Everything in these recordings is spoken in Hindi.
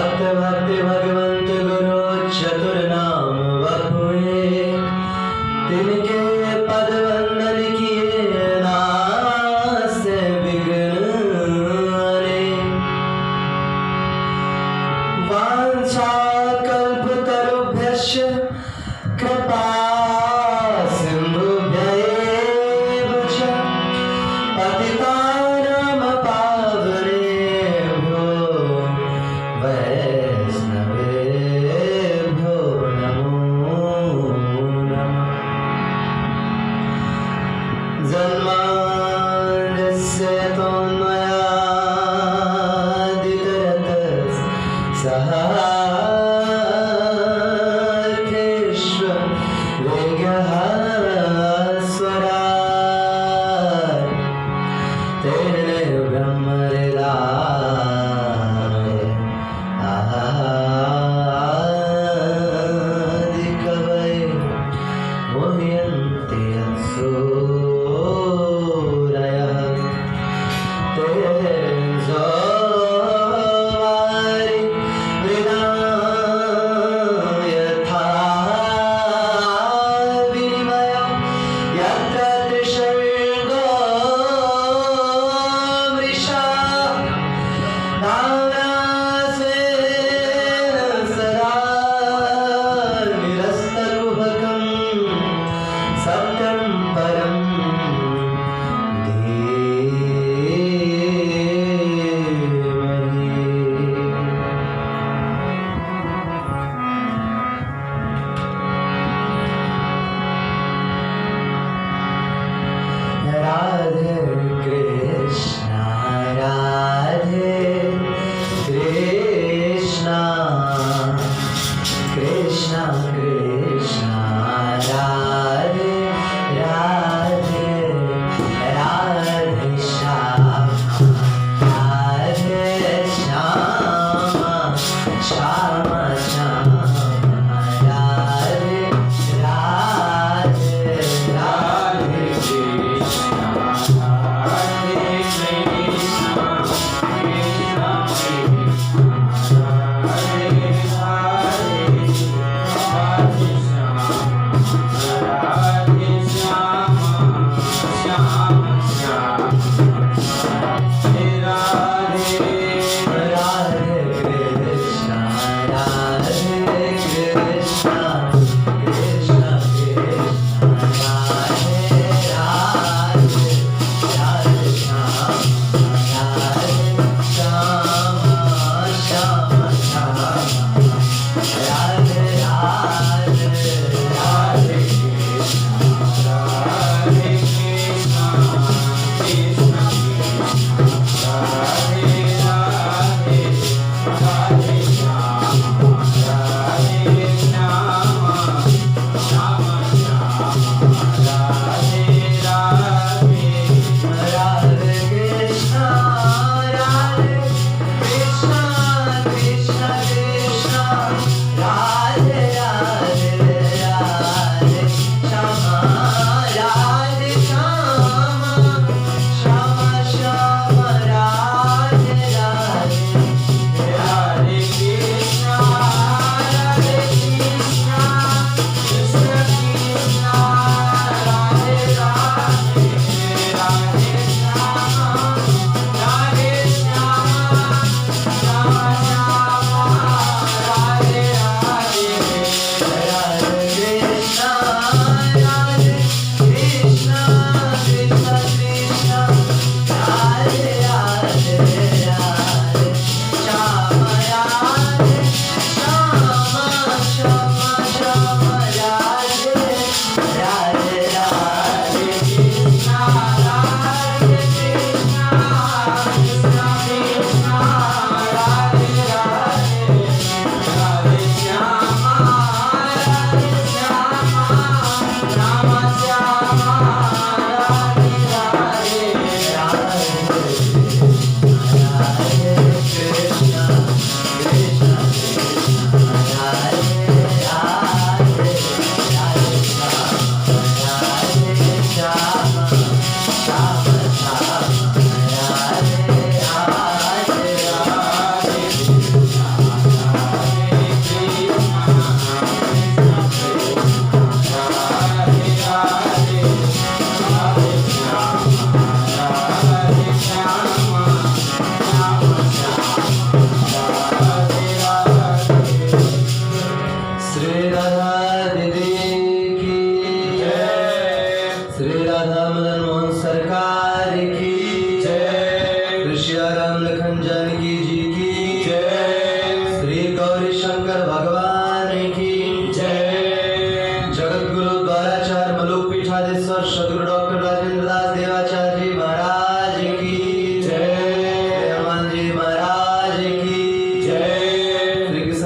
भक्त भक्ति भगवंत गुरु चतुर नाम बपुए, तिनके पद वंदन किए नासे विघ्न हरे। वांछा कल्पतरुभ्यश्च कृपा सिंधुभ्यैव च पतितानां पावनेभ्यो वैष्णवेभ्यो नमो नमः। जन्माद्यस्य तोन्मयादितरतस्सहाकेश्व वेगः स्वराट् तेने ब्रह्महृदाय आदिकवये मुह्यन्ति यत्सूरयः। तेजोवारि मृदां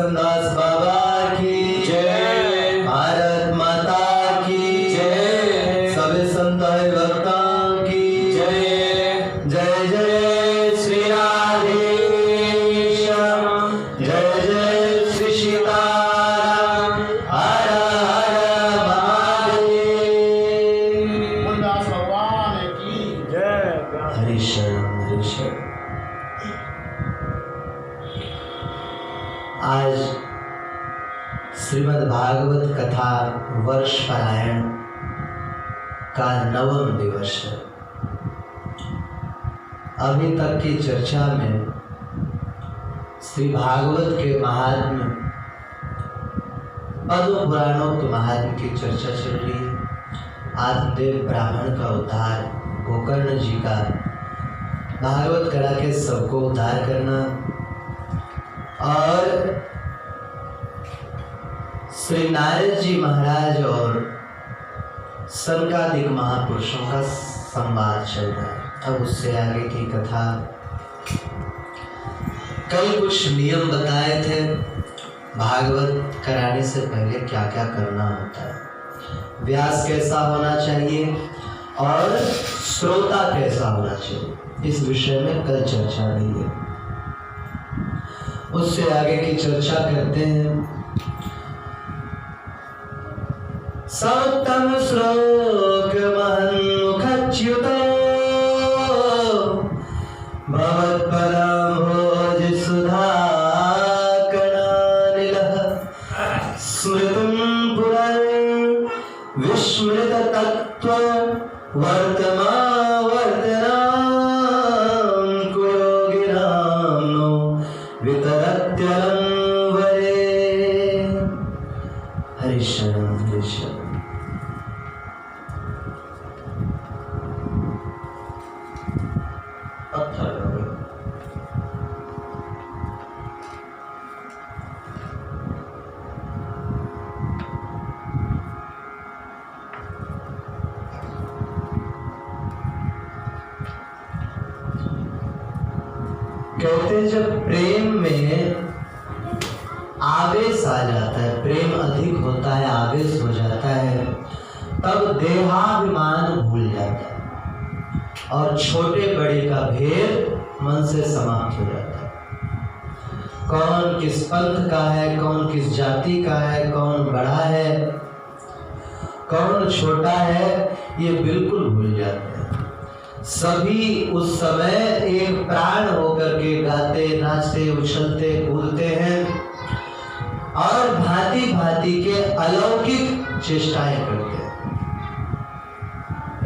करसनदास बाबा की जय, भारत माता की जय, सभी संत भक्तों की जय। जय जय श्री राधे श्याम, जय जय श्री सीताराम, हर हर महादेव। मुन्नास भगवान की जय। हरि शरण हरि शरण। आज श्रीमद् भागवत कथा वर्ष पारायण का 9वां दिवस है। अभी तक की चर्चा में श्री भागवत के महात्म्य, पद्म पुराणों के महात्म्य की चर्चा चल रही है। आत्मदेव ब्राह्मण का उद्धार, गोकर्ण जी का भागवत करा के सबको उद्धार करना, और श्री नारद जी महाराज और सनकादिक महापुरुषों का संवाद चल रहा है। अब उससे आगे की कथा, कल कुछ नियम बताए थे भागवत कराने से पहले क्या क्या करना होता है, व्यास कैसा होना चाहिए और श्रोता कैसा होना चाहिए, इस विषय में कल चर्चा रही है। उससे आगे की चर्चा करते हैं। सौतम श्लोक महन्मुखच्युतो भवत्पदाम्भोज सुधा कणानिलः स्मृतं पुरं विस्मृत तत्त्व वर्तमान वितरत्यलं वरे। हरि शरण हरि शरण। कहते हैं जब प्रेम में आवेश आ जाता है, प्रेम अधिक होता है, आवेश हो जाता है, तब देहाभिमान भूल जाता है और छोटे बड़े का भेद मन से समाप्त हो जाता है। कौन किस पंथ का है, कौन किस जाति का है, कौन बड़ा है, कौन छोटा है, ये बिल्कुल भूल जाते हैं। सभी उस समय एक प्राण होकर के गाते, नाचते, उछलते, कूदते हैं और भांति भांति के अलौकिक चेष्टाएं करते हैं।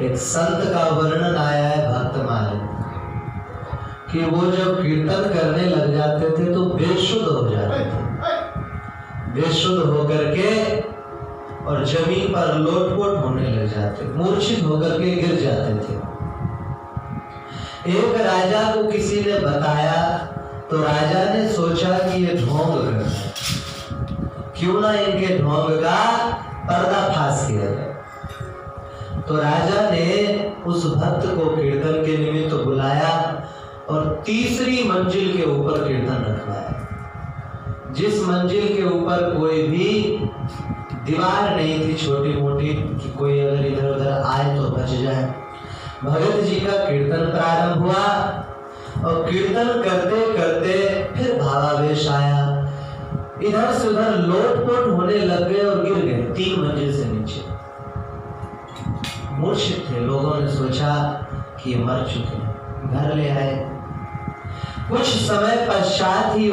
एक संत का वर्णन आया है भक्तमाल कि वो जब कीर्तन करने लग जाते थे तो बेशुद्ध हो जाते थे, बेशुद्ध होकर के और जमीन पर लोटपोट होने लग जाते, मूर्छित होकर के गिर जाते थे। एक राजा को किसी ने बताया तो राजा ने सोचा कि ये ढोंग कर, क्यों ना इनके ढोंग का पर्दाफाश किया जाए। तो राजा ने उस भक्त को कीर्तन के निमित्त बुलाया और तीसरी मंजिल के ऊपर कीर्तन रखवाया। जिस मंजिल के ऊपर कोई भी दीवार नहीं थी छोटी मोटी कि कोई अगर इधर उधर आए तो बच जाए। भगत जी का कीर्तन प्रारंभ हुआ और कीर्तन करते करते फिर भावावेश आया, इधर से उधर लोटपोट होने लग गए और गिर गए 3 मंजिल से नीचे। मूर्छित थे, लोगों ने सोचा कि ये मर चुके हैं, घर ले आए। कुछ समय पश्चात ही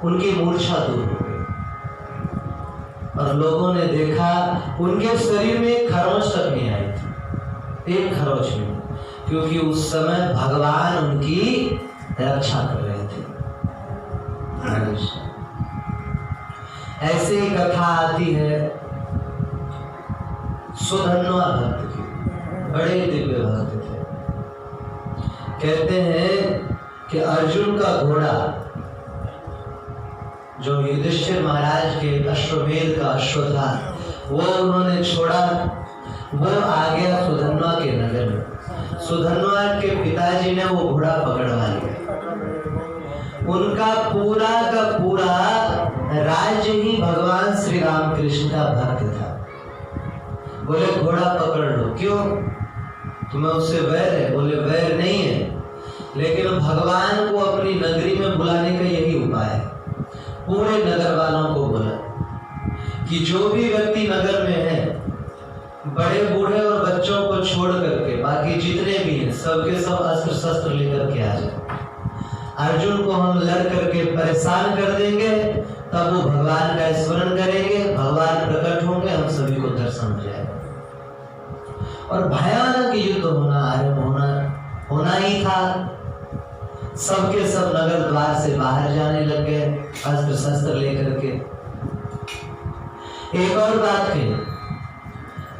उनकी मूर्छा दूर हो गई और लोगों ने देखा उनके शरीर में खरोंच तक नहीं आई थी, एक खरोंच नहीं, क्योंकि उस समय भगवान उनकी रक्षा कर रहे थे। ऐसे ही कथा आती है सुधन्वा भक्त की, बड़े दिव्य भक्त थे। कहते हैं कि अर्जुन का घोड़ा जो युधिष्ठिर महाराज के अश्वमेध का अश्व था, वो उन्होंने छोड़ा, वो आ गया सुधन्वा के नगर में। सुधन्वा के पिताजी ने वो घोड़ा पकड़वा लिया। उनका पूरा का पूरा राज्य ही भगवान श्री राम कृष्ण का भक्त था। बोले घोड़ा पकड़ लो। क्यों? तुम्हें उससे वैर है? बोले वैर नहीं है, लेकिन भगवान को अपनी नगरी में बुलाने का यही उपाय है। पूरे नगर वालों को बोला कि जो भी व्यक्ति नगर में है, बड़े बूढ़े और बच्चों को छोड़ करके बाकी जितने भी हैं सबके सब अस्त्र शस्त्र लेकर के आ जाए। अर्जुन को हम लड़ करके परेशान कर देंगे, तब वो भगवान का स्मरण करेंगे, भगवान प्रकट होंगे, हम सभी को दर्शन हो जाएगा। और भयानक युद्ध होना ही था। सबके सब नगर द्वार से बाहर जाने लग गए अस्त्र शस्त्र लेकर के। एक और बात है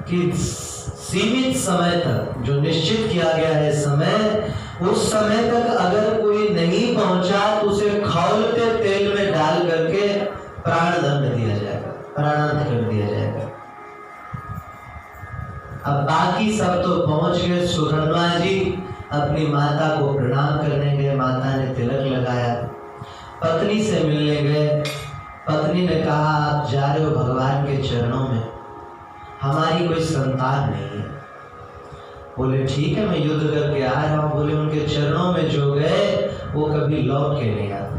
कि सीमित समय तक जो निश्चित किया गया है समय, उस समय तक अगर कोई नहीं पहुंचा तो उसे खौलते तेल में डाल करके प्राण दंड दिया जाएगा, प्राणांत कर दिया जाएगा। अब बाकी सब तो पहुंच गए। सुधन्वा जी अपनी माता को प्रणाम करने गए, माता ने तिलक लगाया। पत्नी से मिलने गए, पत्नी ने कहा आप जा रहे हो भगवान के चरणों में, हमारी कोई संतान नहीं है। बोले ठीक है, मैं युद्ध करके आ रहा हूँ। बोले उनके चरणों में जो गए वो कभी लौट के नहीं आते।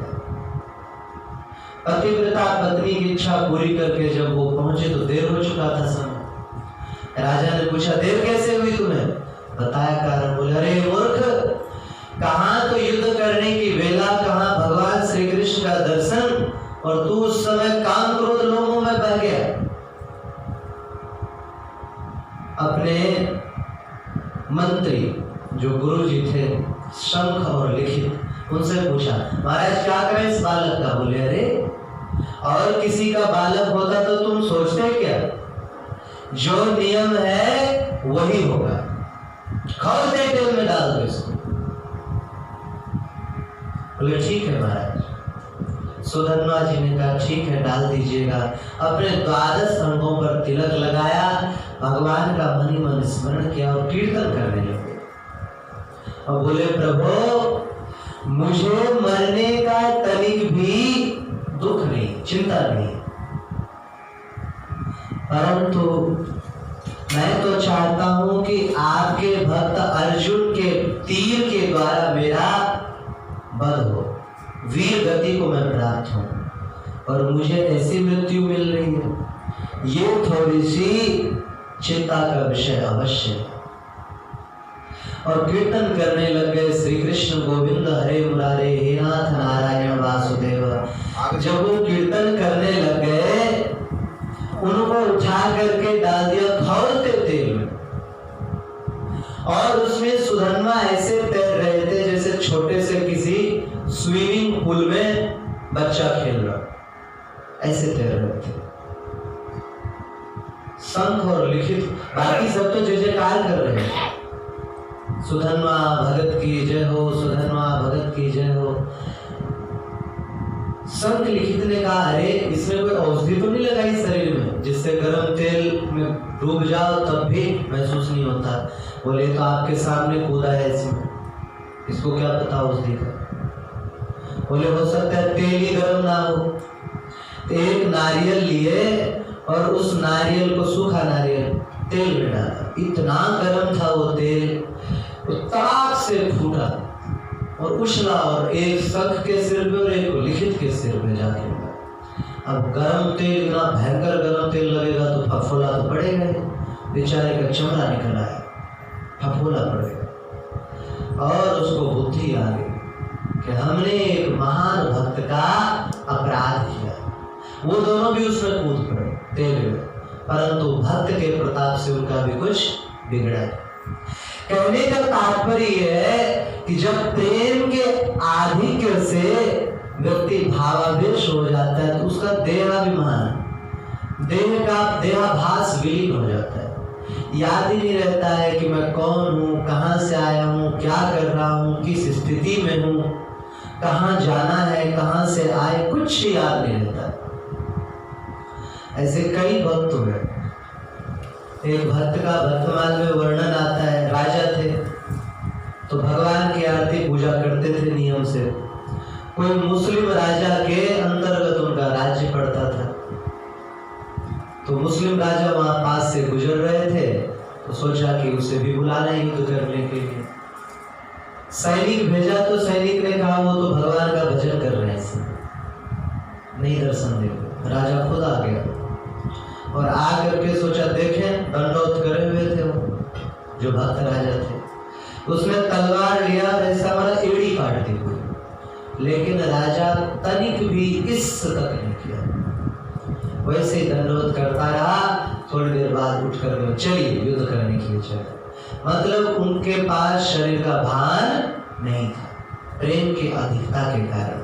पतिव्रता पत्नी की इच्छा पूरी करके जब वो पहुंचे तो देर हो चुका था समय। राजा ने पूछा देर कैसे हुई तुम्हें? बताया कारण। बोले अरे मूर्ख, कहाँ तो युद्ध करने की वेला, कहाँ भगवान श्री कृष्ण का दर्शन, और तू उस समय काम क्रोध लोगों में बह गया। अपने मंत्री जो गुरु जी थे शंख और लिखित, उनसे पूछा महाराज क्या करें इस बालक का? बोले अरे और किसी का बालक होता तो तुम सोचते क्या? जो नियम है वही होगा, खौलते तेल में डाल दो इसको। बोले ठीक है महाराज। सुधन्वा जी ने कहा ठीक है डाल दीजिएगा। अपने 12 अंगों पर तिलक लगाया, भगवान का मन ही मन स्मरण किया और कीर्तन करने लगे। और बोले प्रभु मुझे मरने का तनिक भी दुख नहीं, चिंता नहीं, परंतु मैं तो चाहता हूं कि आपके भक्त अर्जुन के तीर के द्वारा मेरा वध हो, वीर गति को मैं प्राप्त हूं, और मुझे ऐसी मृत्यु मिल रही है, ये थोड़ी सी चिंता का विषय अवश्य है। और कीर्तन करने लग गए श्री कृष्ण गोविंद हरे मुरारे हे नाथ नारायण वासुदेव। जब वो कीर्तन करने लग गए, उनको उठा करके डाल दिया खौलते तेल में, और उसमें सुधन्वा ऐसे तैर रहे थे जैसे छोटे से किसी स्विमिंग पूल में बच्चा खेल रहा, ऐसे तैर रहे थे। शंख और लिखित बाकी सब तो जय जयकार कर रहे हैं, सुधन्वा भगत की जय हो, सुधन्वा भगत की जय हो। शंख लिखित ने कहा अरे इसमें कोई औषधि तो नहीं लगाई शरीर में जिससे गर्म तेल में डूब जाओ तब भी महसूस नहीं होता? बोले तो आपके सामने कूदा है इसमें, इसको क्या पता औषधि का? बोले हो सकता है तेल ही गर्म ना हो। एक नारियल लिए और उस नारियल को, सूखा नारियल, तेल में डाला, इतना गर्म था वो तेल, ताक से फूटा और उछला, और एक शंख के सिर पे और एक लिखित के सिर पे जाके लगा। अब गर्म तेल, इतना भयंकर गर्म तेल लगेगा तो फफोला तो पड़ेगा ही, बेचारे का चमड़ा निकल आया, फफोला पड़ गया। और उसको बुद्धि आ गई कि हमने एक महान भक्त का अपराध किया। वो दोनों भी उसमें कूद पड़े तेल में, परंतु भक्त के प्रताप से उनका भी कुछ बिगड़ा। कहने का तात्पर्य है कि जब प्रेम के आधिक्य से व्यक्ति भावावेश हो जाता है तो उसका देहाभिमान, देह का देहाभास विलीन हो जाता है। याद ही नहीं रहता है कि मैं कौन हूँ, कहाँ से आया हूँ, क्या कर रहा हूँ, किस स्थिति में हूँ, कहाँ जाना है, कहाँ से आए, कुछ याद नहीं रहता। ऐसे कई भक्त हुए। एक भक्त का वर्तमान में वर्णन आता है, राजा थे तो भगवान की आरती पूजा करते थे नियम से। कोई मुस्लिम राजा के अंतर्गत उनका राज्य पड़ता शिव राजा वहां पास से गुजर रहे थे तो सोचा कि उसे भी बुला लें युद्ध करने के लिए। सैनिक भेजा तो सैनिक ने कहा वो तो भगवान का भजन कर रहे हैं, नहीं दर्शन देंगे। राजा खुद आ गया और आकर के सोचा देखें, दंडोत करे हुए थे वो जो भक्त राजा थे। उसने तलवार लिया, ऐसा माना एड़ी काट दी हुई, लेकिन राजा तनिक भी इस तक नहीं किया, वैसे ही दंडोत करता रहा। थोड़ी देर बाद उठकर चलिए युद्ध करने के लिए चले। मतलब उनके पास शरीर का भान नहीं था, प्रेम की अधिकता के कारण।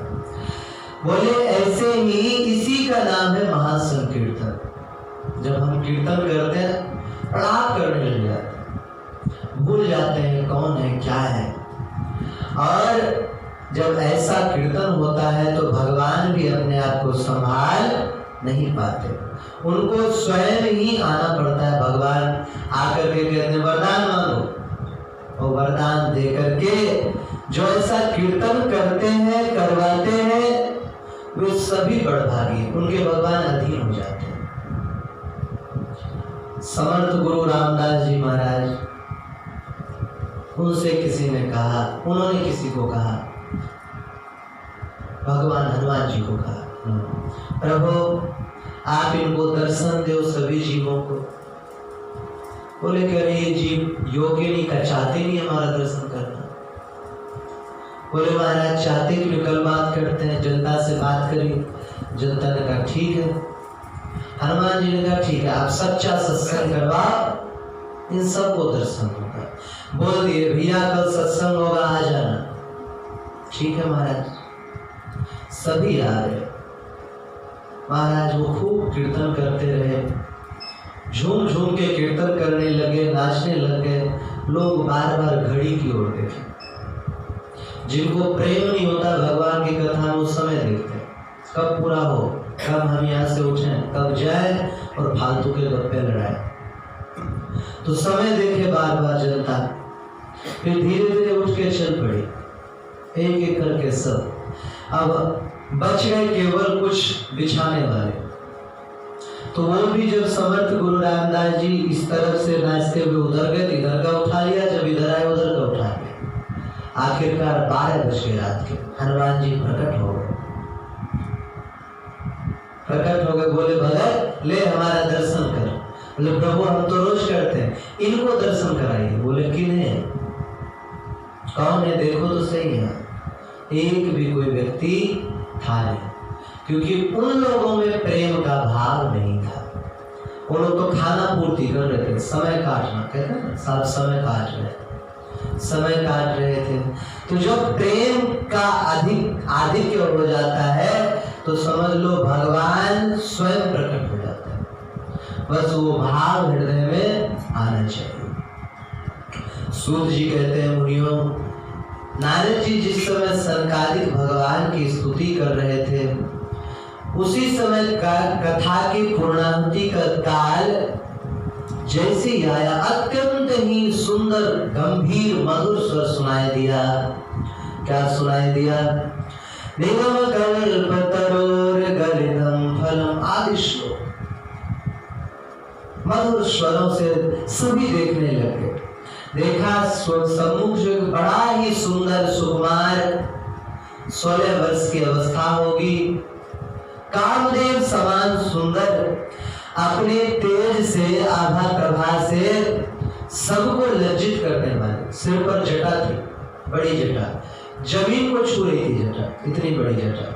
बोले ऐसे ही इसी का नाम है महासंकीर्तन। जब हम कीर्तन करते हैं प्रणाम करने लग जाते हैं, भूल जाते हैं कौन है क्या है। और जब ऐसा कीर्तन होता है तो भगवान भी अपने आप को संभाल नहीं पाते, उनको स्वयं ही आना पड़ता है। भगवान आकर के कहते हैं वरदान मांगो, और वरदान दे करके जो ऐसा कीर्तन करते हैं करवाते हैं वे सभी बड़भागी, उनके भगवान अधीन हो जाते हैं। समर्थ गुरु रामदास जी महाराज, उनसे किसी ने कहा, उन्होंने किसी को कहा, भगवान हनुमान जी को कहा, प्रभु आप इनको दर्शन दो सभी जीवों को। बोले कह रहे ये जीव योग्य नहीं का, चाहते नहीं हमारा दर्शन करना। बोले महाराज चाहते कि कल बात करते हैं, जनता से बात करिए। जनता ने कहा ठीक है। हनुमान जी ने कहा ठीक है, आप सच्चा सत्संग करवाओ, इन सबको दर्शन होगा। बोल दिए भैया कल सत्संग होगा, आ जाना। ठीक है महाराज, सभी आ गए। महाराज वो खूब कीर्तन करते रहे, झूम झूम के कीर्तन करने लगे, नाचने लग गए। लोग बार बार घड़ी की ओर देखे। जिनको प्रेम नहीं होता भगवान की कथा में उस समय देखते कब पूरा हो, कब हम यहाँ से उठें, कब जाए और फालतू के गप्पे लड़ाए। तो समय देखे बार बार जनता, फिर धीरे धीरे उठ के चल पड़ी, एक एक करके सब। अब बच गए केवल कुछ बिछाने वाले। तो वो भी जब समर्थ गुरु रामदास जी इस तरफ से नाचते हुए उधर गए, इधर का उठा लिया, जब इधर आए उधर का उठा लिया। आखिरकार 12 बज गए रात के, हनुमान जी प्रकट हो गए। प्रकट हो गए, बोले भगत ले हमारा दर्शन कर। बोले प्रभु हम तो रोज करते हैं, इनको दर्शन कराइए। बोले किन्हें, कौन है देखो तो सही है। एक भी कोई व्यक्ति था नहीं, क्योंकि उन लोगों में प्रेम का भाव नहीं था। वो लोग तो खाना पूर्ति कर रहे थे, समय काटना कहते हैं ना, सब समय काट रहे थे। तो जब प्रेम का आधिक्य हो जाता है तो समझ लो भगवान स्वयं प्रकट हो जाता है। बस वो भाव हृदय में आना चाहिए। सूत जी कहते हैं मुनियों, नारद जी जिस समय सनकादिक भगवान की स्तुति कर रहे थे, उसी समय का कथा की पूर्णाहुति का काल जैसे ही आया, अत्यंत ही सुंदर गंभीर मधुर स्वर सुनाई दिया। क्या सुनाई दिया? निगम कल्पतरोर गलितम फलम आदि श्लोक मधुर स्वरों से सभी देखने लगे। देखा सम्मुख जो बड़ा ही सुंदर सुकुमार 16 वर्ष की अवस्था होगी, कामदेव समान सुंदर, अपने तेज से आभा प्रभा से सबको लज्जित करने वाले। सिर पर जटा थी, बड़ी जटा, जमीन को छू रही थी जटा, इतनी बड़ी जटा।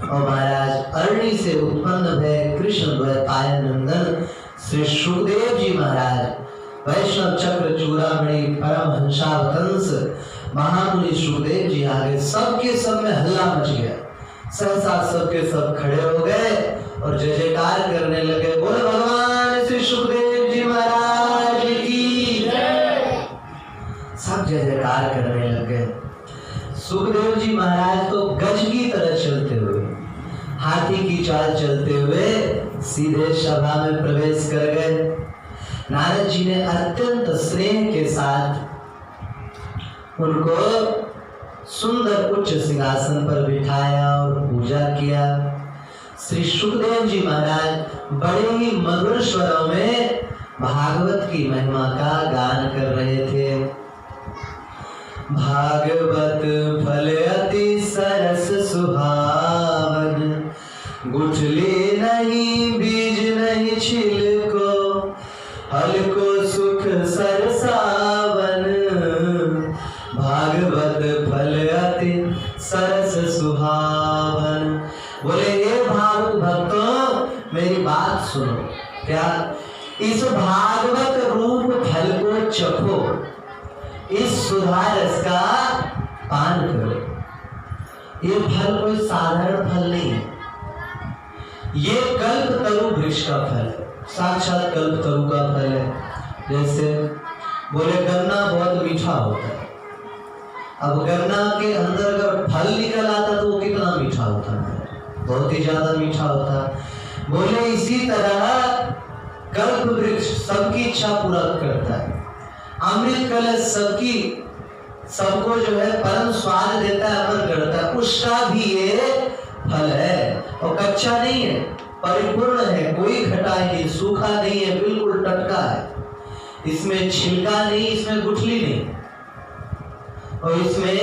और महाराज अरणी से उत्पन्न भय कृष्ण द्वैपायन नंदन श्री सुखदेव जी महाराज, वैष्णव चक्र चूड़ामणि परमहंसावतंस महामुनि सुखदेव जी आ गए। सबके सब में हल्ला मच गया, सहसा सबके सब खड़े हो गए और जय जयकार करने लगे। बोले भगवान श्री सुखदेव जी महाराज की जय। सब जय जयकार करने लगे। सुखदेव जी महाराज तो गज की तरह चलते हुए, हाथी की चाल चलते हुए सीधे सभा में प्रवेश कर गए। नारद जी ने अत्यंत स्नेह के साथ उनको सुंदर उच्च सिंहासन पर बिठाया और पूजा किया। श्री सुखदेव जी महाराज बड़े ही मधुर स्वरों में भागवत की महिमा का गान कर रहे थे। भागवत फल अति सरस सुहावन, गुठली नहीं बीज नहीं छिलको, हलको सुख सरसावन। भागवत फल अति सरस सुहावन। बोले हे भागवत भक्तों मेरी बात सुनो। क्या? इस भागवत रूप फल को चखो, इस सुधा रस का पान करो। ये फल कोई साधारण फल नहीं है, ये कल्पतरु वृक्ष का फल है, साक्षात कल्पतरु का फल है। जैसे बोले गन्ना बहुत मीठा होता है, अब गन्ना के अंदर अगर फल निकल आता तो वो कितना मीठा होता है, बहुत ही ज्यादा मीठा होता है। बोले इसी तरह कल्प वृक्ष सबकी इच्छा पूरा करता है, अमृत कलश सबको जो है परम स्वाद देता है, अमर करता है। उसका भी ये फल है और कच्चा नहीं है, परिपूर्ण है, कोई खटाई नहीं, सूखा नहीं है, बिल्कुल टटका है। इसमें छिलका नहीं, इसमें गुठली नहीं, और इसमें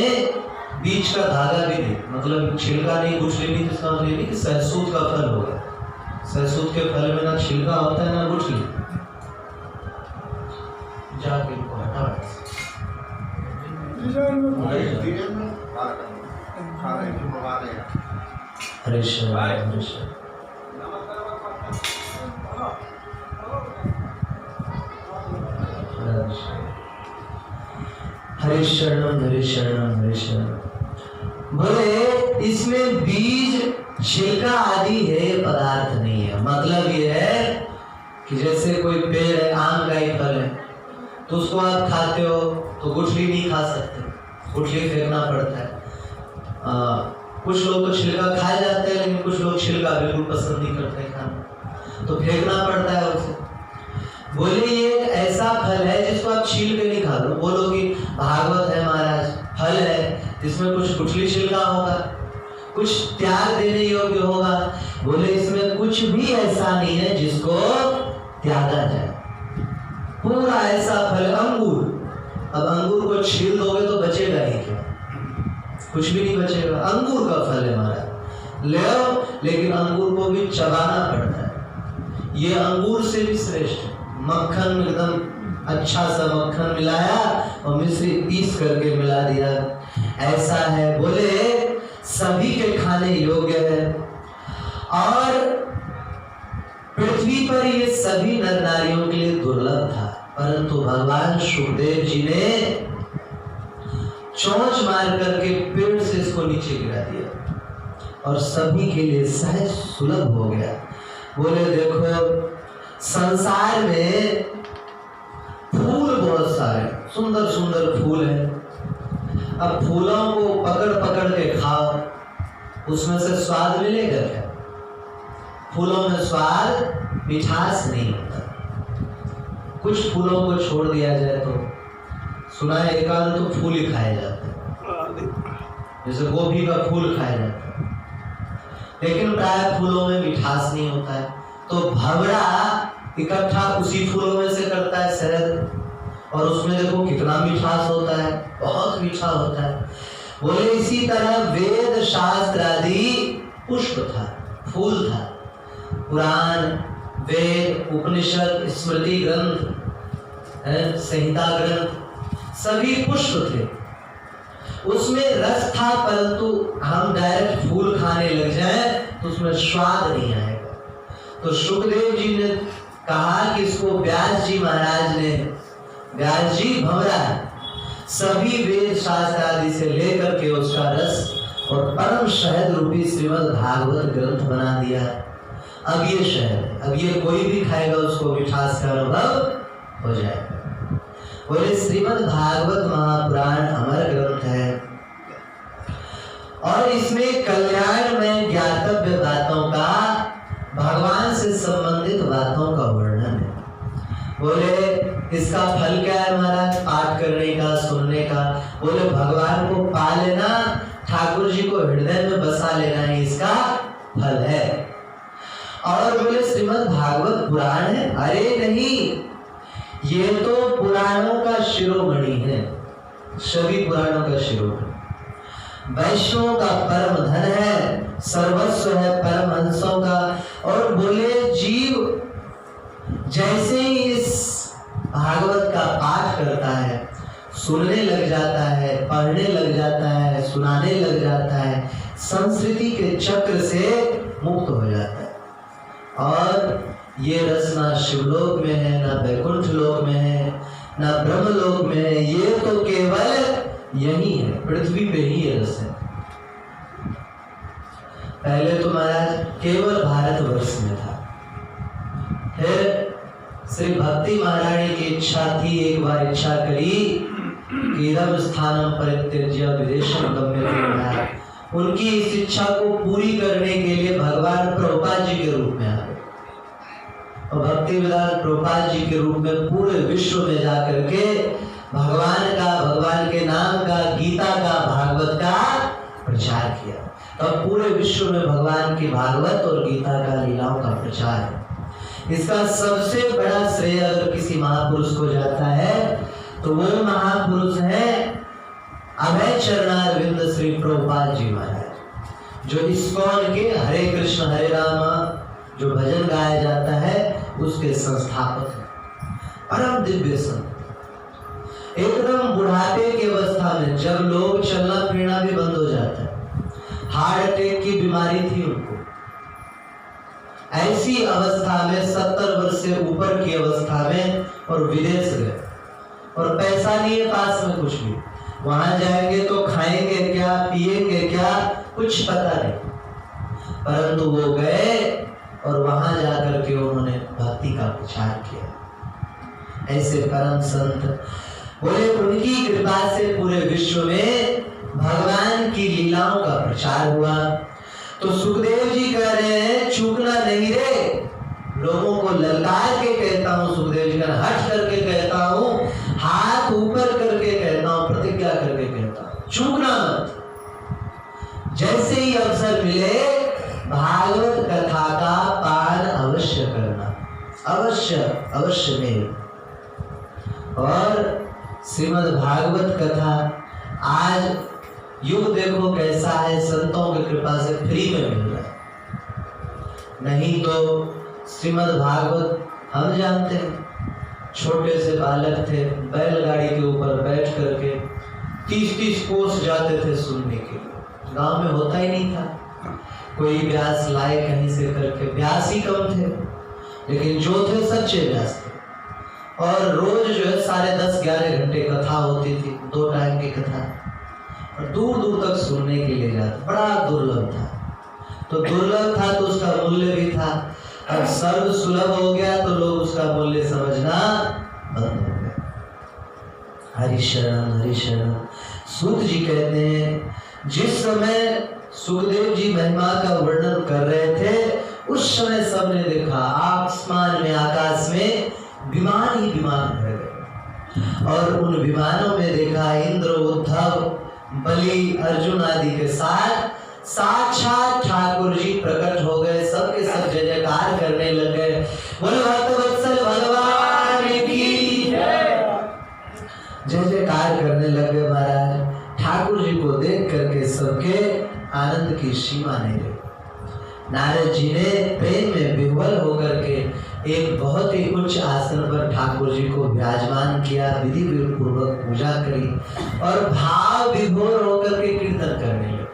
बीच का धागा भी नहीं, मतलब छिलका नहीं गुठली नहीं। इसका मतलब नहीं कि सहसूत का फल होगा। सहसूत के फल में ना छिलका होता है ना गुठली। जाके इनको हटा हरे शरणम हरे शरणम हरे शरणम। बोले इसमें बीज छिलका आदि है पदार्थ नहीं है। मतलब ये है कि जैसे कोई पेड़ है, आम का ही फल है, तो उसको आप खाते हो तो गुठली नहीं खा सकते, गुठली फेंकना पड़ता है। कुछ लोग तो छिलका खाए जाते हैं, लेकिन कुछ लोग छिलका बिल्कुल पसंद नहीं करते खाना, तो फेंकना पड़ता है उसे। बोले ये ऐसा फल है जिसको आप छील के नहीं खा लो। बोलो कि भागवत है महाराज, फल है, इसमें कुछ गुठली छिलका होगा, कुछ त्याग देने योग्य होगा। बोले इसमें कुछ भी ऐसा नहीं है जिसको त्यागा जाए। पूरा ऐसा फल। अंगूर, अब अंगूर को छील दोगे तो बचेगा ही क्या? कुछ भी नहीं बचेगा। अंगूर का फल है महाराज, ले आओ, लेकिन अंगूर को भी चबाना पड़ता है। ये अंगूर से भी श्रेष्ठ है। मक्खन एकदम अच्छा सा मक्खन मिलाया और मिश्री पीस करके मिला दिया, ऐसा है। बोले सभी के खाने योग्य है, और पृथ्वी पर ये सभी नर नारियों के लिए दुर्लभ था, परंतु भगवान सुखदेव जी ने चोंच मार करके पेड़ से इसको नीचे गिरा दिया और सभी के लिए सहज सुलभ हो गया। बोले देखो संसार में फूल बहुत सारे सुंदर सुंदर फूल हैं, अब फूलों को पकड़ पकड़ के खाओ, उसमें से स्वाद मिलेगा क्या? फूलों में स्वाद मिठास नहीं होता। कुछ फूलों को छोड़ दिया जाए तो सुना है एकांत तो फूल ही खाए जाते हैं, जैसे गोभी का फूल खाया जाता है, लेकिन प्राय फूलों में मिठास नहीं होता है। तो भंवरा इकट्ठा उसी फूलों में से करता है शहद, और उसमें देखो कितना मिठास होता है, बहुत मीठा होता है। बोले इसी तरह वेद शास्त्र आदि पुष्प था, फूल था। पुराण, वेद, उपनिषद, स्मृति ग्रंथ, संहिता ग्रंथ, सभी पुष्प थे, उसमें रस था, परंतु हम डायरेक्ट फूल खाने लग जाए तो उसमें स्वाद नहीं आएगा। तो सुखदेव जी ने कहा कि इसको व्यास जी महाराज ने, व्यास जी भंवरा सभी वेद शास्त्र आदि से लेकर के उसका रस और परम शहद रूपी श्रीमद् भागवत ग्रंथ बना दिया। अब ये शहद, अब ये कोई भी खाएगा उसको मिठास का अनुभव हो जाएगा। बोले श्रीमद् भागवत महापुराण अमर ग्रंथ है, और इसमें कल्याण में ज्ञातव्य बातों का, भगवान से संबंधित बातों का वर्णन है। बोले इसका फल क्या है महाराज? पाठ करने का, सुनने का। बोले भगवान को पा लेना, ठाकुर जी को हृदय में बसा लेना ही इसका फल है। पुराण है? अरे नहीं, ये तो पुराणों का शिरोमणि है, सभी पुराणों का शिरोमणि। वैष्णवों का परम धन है, सर्वस्व है परमहंसों का। और बोले जीव जैसे ही इस भागवत का पाठ करता है, सुनने लग जाता है, पढ़ने लग जाता है, सुनाने लग जाता है, संस्कृति के चक्र से मुक्त हो जाता है। और ये रस ना शिवलोक में है, ना वैकुंठ लोक में है, ना ब्रह्मलोक में है, ये तो केवल यही है, पृथ्वी पे ही ये रस है। पहले तो महाराज केवल भारतवर्ष में था, फिर श्री भक्ति महारानी की इच्छा थी, एक बार इच्छा करी कि इदं स्थानं परित्यज्य विदेशं गम्यते। उनकी इस इच्छा को पूरी करने के लिए भगवान प्रभुपाद जी के रूप में आ गए और भक्ति विदान प्रभुपाद जी के रूप में पूरे विश्व में जाकर के भगवान के नाम का, गीता का, भागवत का प्रचार किया। तब पूरे विश्व में भगवान की भागवत और गीता का, लीलाओं का प्रचार है। इसका सबसे बड़ा श्रेय अगर किसी महापुरुष को जाता है तो वो महापुरुष है अभय चरणारविंद श्री प्रभुपाद जी महाराज, जो इस्कॉन के हरे कृष्ण हरे राम जो भजन गाया जाता है उसके संस्थापक हैं। परम दिव्य संत, एकदम बुढ़ापे की अवस्था में, जब लोग चलना फिरना भी बंद हो जाता है, हार्ट अटैक की बीमारी थी उनको, ऐसी अवस्था में 70 वर्ष से ऊपर की अवस्था में, और विदेश गए और पैसा नहीं है पास में कुछ भी, वहां जाएंगे तो खाएंगे क्या, पिएंगे क्या, कुछ पता नहीं, परंतु वो गए और वहां जाकर के उन्होंने भक्ति का प्रचार किया। ऐसे परम संत बोले उनकी कृपा से पूरे विश्व में भगवान की लीलाओं का प्रचार हुआ। तो सुखदेव जी कह रहे हैं चूकना नहीं रे, लोगों को ललकार के कहता हूँ, सुखदेव जी का हट करके कहता हूँ, हाथ ऊपर करके कहता हूँ, प्रतिज्ञा करके कहता हूँ, चूकना मत। जैसे ही अवसर मिले भागवत कथा का पान अवश्य करना, अवश्य अवश्य में। और श्रीमद् भागवत कथा आज युग देखो कैसा है, संतों की कृपा से फ्री में मिल रहा है। नहीं तो श्रीमद् भागवत हम जानते हैं, छोटे से बालक थे, बैलगाड़ी के ऊपर बैठ करके 30-30 कोस जाते थे सुनने के लिए। गांव में होता ही नहीं था, कोई व्यास लाए कहीं से करके, व्यास ही कम थे, लेकिन जो थे सच्चे व्यास थे। और रोज जो है 10:30-11 घंटे कथा होती थी, 2 टाइम की कथा, और दूर दूर तक सुनने के लिए जाते, बड़ा दुर्लभ था। तो दुर्लभ था तो उसका मूल्य भी था, अब सर्व सुलभ हो गया तो लोग उसका मूल्य समझना बंद हो गया। हरि शरण हरि शरण। सूत जी कहते हैं जिस समय सुखदेव जी महिमा का वर्णन कर रहे थे उस समय सबने देखा आसमान में, आकाश में विमान ही विमान भर गए, और उन विमानों में देखा इंद्र, उद्धव, बलि, अर्जुन आदि के साथ साक्षात ठाकुर जी प्रकट हो गए। सबके सब जय जयकार करने लग गए, बोलो भक्तवत्सल भगवान की जय जयकार करने लग गए। महाराज ठाकुर जी को देख करके सबके आनंद की सीमा नहीं रही। नारद जी ने प्रेम में विह्वल होकर के एक बहुत ही उच्च आसन पर ठाकुर जी को विराजमान किया, विधि पूर्वक पूजा करी और भाव विभोर होकर के कीर्तन करने लगे।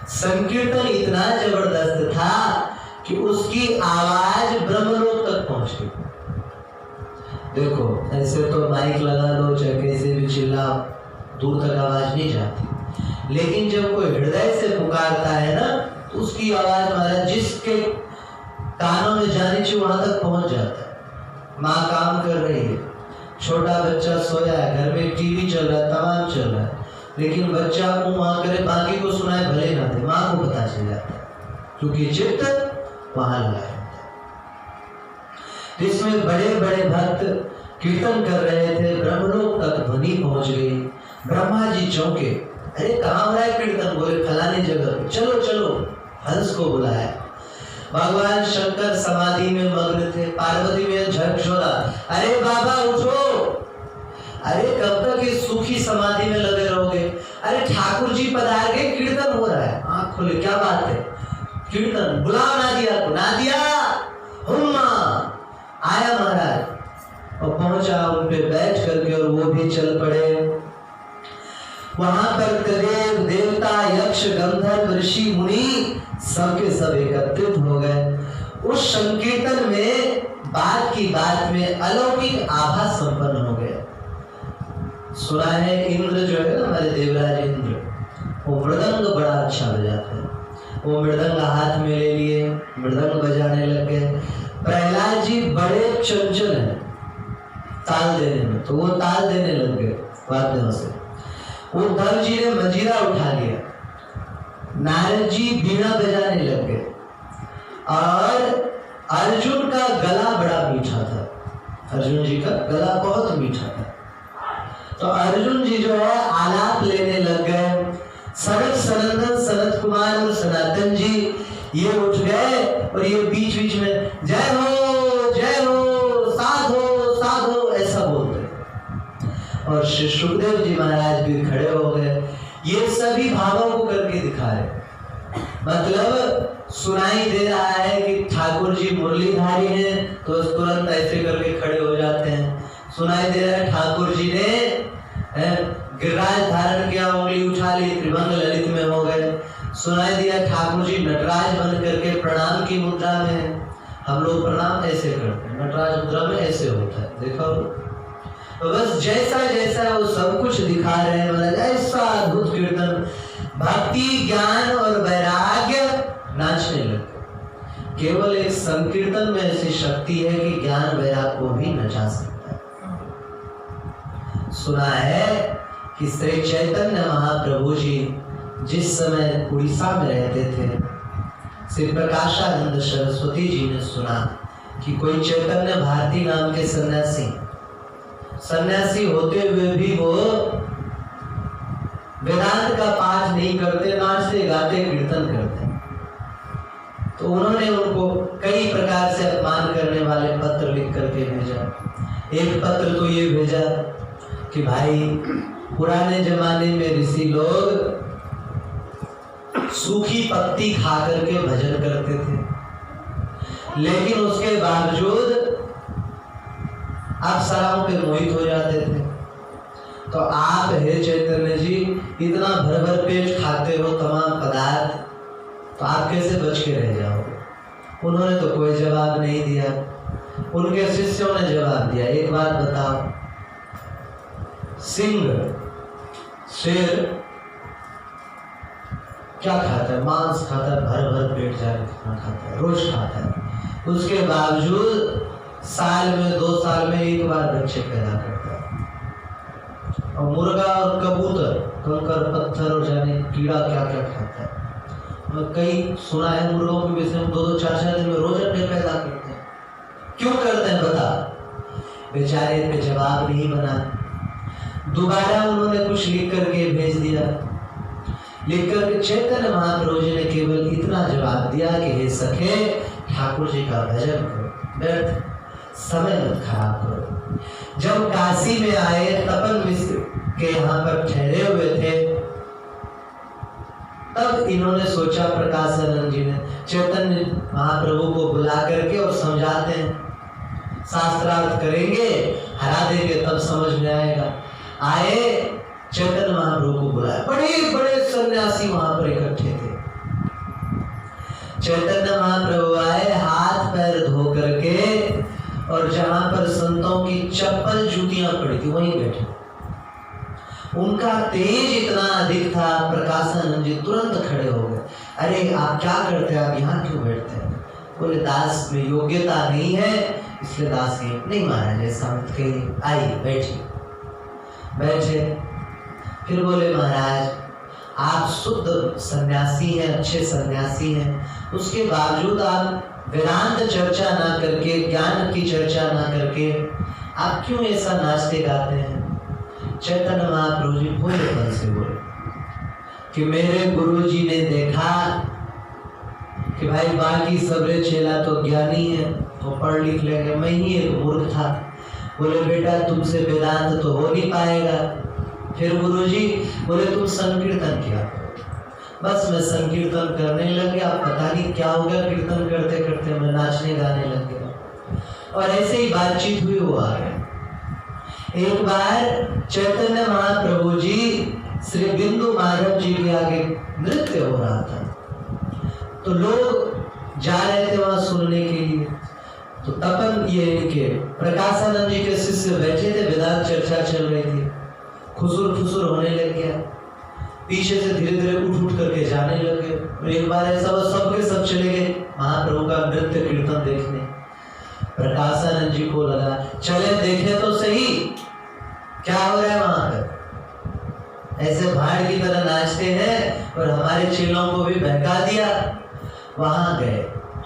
संकीर्तन इतना जबरदस्त था कि उसकी आवाज ब्रह्मलोक तक पहुंच गई। देखो ऐसे तो माइक लगा लो चाहे कैसे भी चिल्लाओ, दूर तक आवाज नहीं जाती, लेकिन जब कोई हृदय से पुकारता है ना तो उसकी आवाज महाराज जिसके कानों में जानी चाहिए वहां तक पहुंच जाता है। माँ काम कर रही है, छोटा बच्चा सोया है, घर में टीवी चल रहा है, तमाम चल रहा है, लेकिन बच्चा को माँ करे, बाकी को सुनाए भले ना दे, माँ को पता चल जाता है क्योंकि चित्त वहां लगा है। इसमें बड़े बड़े भक्त कीर्तन कर रहे थे, ब्रह्मलोक तक ध्वनि पहुंच गई। ब्रह्मा जी चौंके, अरे कहाँ हो रहा है कीर्तन? बोले फलानी जगह। चलो चलो, हंस को बुलाया। भगवान शंकर समाधि में मग्न थे, पार्वती में झट छोड़ा, अरे बाबा उठो, अरे कब तक इस सुखी समाधि में लगे रहोगे? अरे ठाकुर जी पधार गए, कीर्तन हो रहा है, आंख खोले, क्या बात है? कीर्तन, बुलाओ नादिया को। नादिया, हुम्मा। आया महाराज और पहुंचा उन पे बैठ करके, और वो भी चल पड़े। वहां पर कदेव, देवता, यक्ष, गंधर्व, ऋषि, मुनि सबके सब एकत्रित हो गए। उस संकीर्तन में बात की बात में अलौकिक आभा संपन्न हो गया। सुना है इंद्र जो है ना, हमारे देवराज इंद्र, वो मृदंग बड़ा अच्छा बजाते हैं। वो मृदंग हाथ में ले लिए, मृदंग बजाने लग गए। प्रहलाद जी बड़े चंचल हैं ताल देने में, तो वो ताल देने लग गए वाद्यों से। उद्धव जी ने मंजीरा उठा लिया, नारद जी बीड़ा बजाने लग गए, और अर्जुन का गला बड़ा मीठा था। अर्जुन जी का गला बहुत मीठा था, तो अर्जुन जी जो है आलाप लेने लग गए। सनत सनंदन, सनत कुमार और सनातन जी ये उठ गए, और ये बीच बीच में जय हो, साधो साधो ऐसा बोलते। और श्री सुखदेव जी महाराज भी खड़े हो गए। ये सभी भावों को करके दिखा रहे, मतलब सुनाई दे रहा है कि ठाकुर जी मुरलीधारी हैं, तो तुरंत ऐसे करके खड़े हो जाते हैं। सुनाई दे रहा है ठाकुर जी ने गिरिराज धारण किया, उंगली उठा ली, त्रिभंग ललित में हो गए। सुनाई दिया ठाकुर जी नटराज बन करके प्रणाम की मुद्रा में। हम लोग प्रणाम ऐसे करते हैं, नटराज मुद्रा में ऐसे होता है, देखा हो? तो बस जैसा जैसा वो सब कुछ दिखा रहे हैं, मतलब ऐसा अद्भुत कीर्तन, भक्ति, ज्ञान और वैराग्य नाचने लगे। केवल एक संकीर्तन में ऐसी शक्ति है कि ज्ञान वैराग्य को भी नचा सकता है। सुना है कि श्री चैतन्य महाप्रभु जी जिस समय उड़ीसा में रहते थे, श्री प्रकाशानंद सरस्वती जी ने सुना कि कोई चैतन्य भारती नाम के सन्यासी होते हुए भी वो वेदांत का पाठ नहीं करते, नाचते गाते कीर्तन करते। तो उन्होंने उनको कई प्रकार से अपमान करने वाले पत्र लिख करके भेजा। एक पत्र तो ये भेजा कि भाई पुराने जमाने में ऋषि लोग सूखी पत्ती खा करके भजन करते थे, लेकिन उसके बावजूद अप्सराओं पे मोहित हो जाते थे। तो आप हे चैतन्य जी इतना भर भर पेट खाते हो तमाम पदार्थ, तो आप कैसे बच के रह जाओगे? उन्होंने तो कोई जवाब नहीं दिया। उनके शिष्यों ने जवाब दिया, एक बात बताओ, सिंह, शेर क्या खाता है? मांस खाता है, भर भर पेट जाकर कितना खाता है, रोज खाता है। उसके बावजूद साल में 2 साल में एक बार बच्चे पैदा करता है। और मुर्गा और कबूतर, कंकर पत्थर और जाने कीड़ा क्या क्या खाता है। और कई सुना है मुर्गों के विषय में 2-2, 4-4 दिन में रोज अंडे पैदा करते हैं। क्यों करते हैं बता? बेचारे पे जवाब नहीं बना। दोबारा उन्होंने कुछ लिख करके भेज दिया। लिख करके चैतन्य महाप्रभु जी ने केवल इतना जवाब दिया कि हे सखे, ठाकुर जी का भजन करो, व्यर्थ समय मत खराब करो। जब काशी में आए, तपन मिश्र के यहाँ पर ठहरे हुए थे, तब इन्होंने सोचा, प्रकाशानंद जी ने चैतन्य महाप्रभु को बुला करके और समझाते हैं, शास्त्रार्थ करेंगे, हरा देंगे, तब समझ में आएगा। आए, चैतन्य महाप्रभु को बुलाया, बड़े बड़े सन्यासी वहां पर इकट्ठे थे। चैतन्य महाप्रभु आए, हाथ पैर धो करके, और जहां पर संतों की चप्पल जूतियां पड़ी थी वहीं बैठे। उनका तेज इतना अधिक था, प्रकाशानंद जी तुरंत खड़े हो गए। अरे आप क्या करते हैं, आप यहाँ क्यों बैठते हैं? बोले दास में योग्यता नहीं है, इसलिए दास नहीं महाराज ऐसा मत कहिए, आइए बैठिए। बैठे, फिर बोले महाराज आप शुद्ध सन्यासी हैं, अच्छे सन्यासी हैं, उसके बावजूद आप वेदांत चर्चा ना करके, ज्ञान की चर्चा ना करके आप क्यों ऐसा नाचते गाते हैं? चैतन्य महाप्रभु जी भोलेपन से बोले कि मेरे गुरु जी ने देखा कि कि भाई बाकी सबरे चेला तो ज्ञानी है, तो पढ़ लिख लेंगे, मैं ही एक मूर्ख था। बोले बेटा तुमसे वेदांत तो हो नहीं पाएगा। फिर गुरुजी बोले तुम संकीर्तन किया करो। बस मैं संकीर्तन करने लग गया, पता नहीं क्या हो गया, कीर्तन करते करते मैं नाचने गाने लग गया और ऐसे ही बातचीत हुई। वो आ गए। एक बार चैतन्य महाप्रभु जी श्री बिंदु माधव जी के आगे नृत्य हो रहा था, तो लोग जा रहे थे वहां सुनने के लिए। तो तपन ये इनके प्रकाशानंद जी के शिष्य बैठे थे, वेदांत चर्चा चल रही थी, खुसुर फुसुर होने लग गया। पीछे से धीरे धीरे उठ उठ करके जाने लगे। एक बार ऐसा हुआ सबके सब चले गए महाप्रभु का नृत्य कीर्तन देखने। प्रकाशानंद जी को लगा चले देखे तो सही क्या हो रहा है वहां पर। ऐसे भाड़ की तरह नाचते हैं और हमारे चेलों को भी बहका दिया। वहां गए,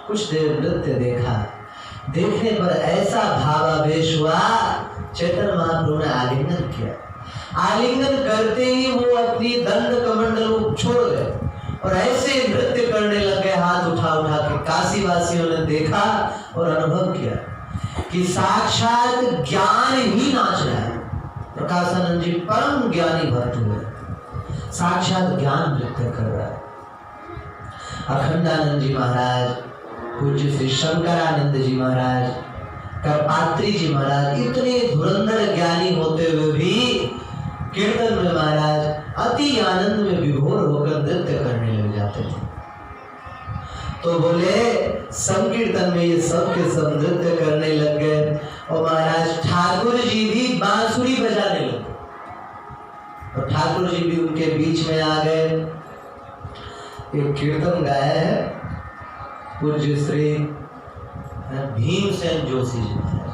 कुछ देर नृत्य देखा। देखने पर ऐसा भावावेश हुआ, चैतन्य महाप्रभु ने आलिंगन किया। आलिंगन करते ही वो अपनी दंड कमंडल छोड़ गए और ऐसे नृत्य करने लग गए, हाथ उठा उठा के। काशी वासियों ने देखा और अनुभव किया कि साक्षात ज्ञान ही नाच रहा है। प्रकाशानंद जी परम ज्ञानी भक्त हुए, साक्षात ज्ञान नृत्य कर रहा है। अखंडानंद जी महाराज, पूज्य श्री शंकरानंद जी महाराज, करपात्री जी महाराज, इतने धुरंधर ज्ञानी होते हुए भी कीर्तन में महाराज अति आनंद में विभोर होकर नृत्य करने लग जाते थे। तो बोले संकीर्तन में ये सब के सब नृत्य करने लग गए और महाराज ठाकुर जी भी बांसुरी बजाने लगे और ठाकुर जी भी उनके बीच में आ गए। एक कीर्तन गाया है पूज्य श्री भीमसेन जोशी जी महाराज,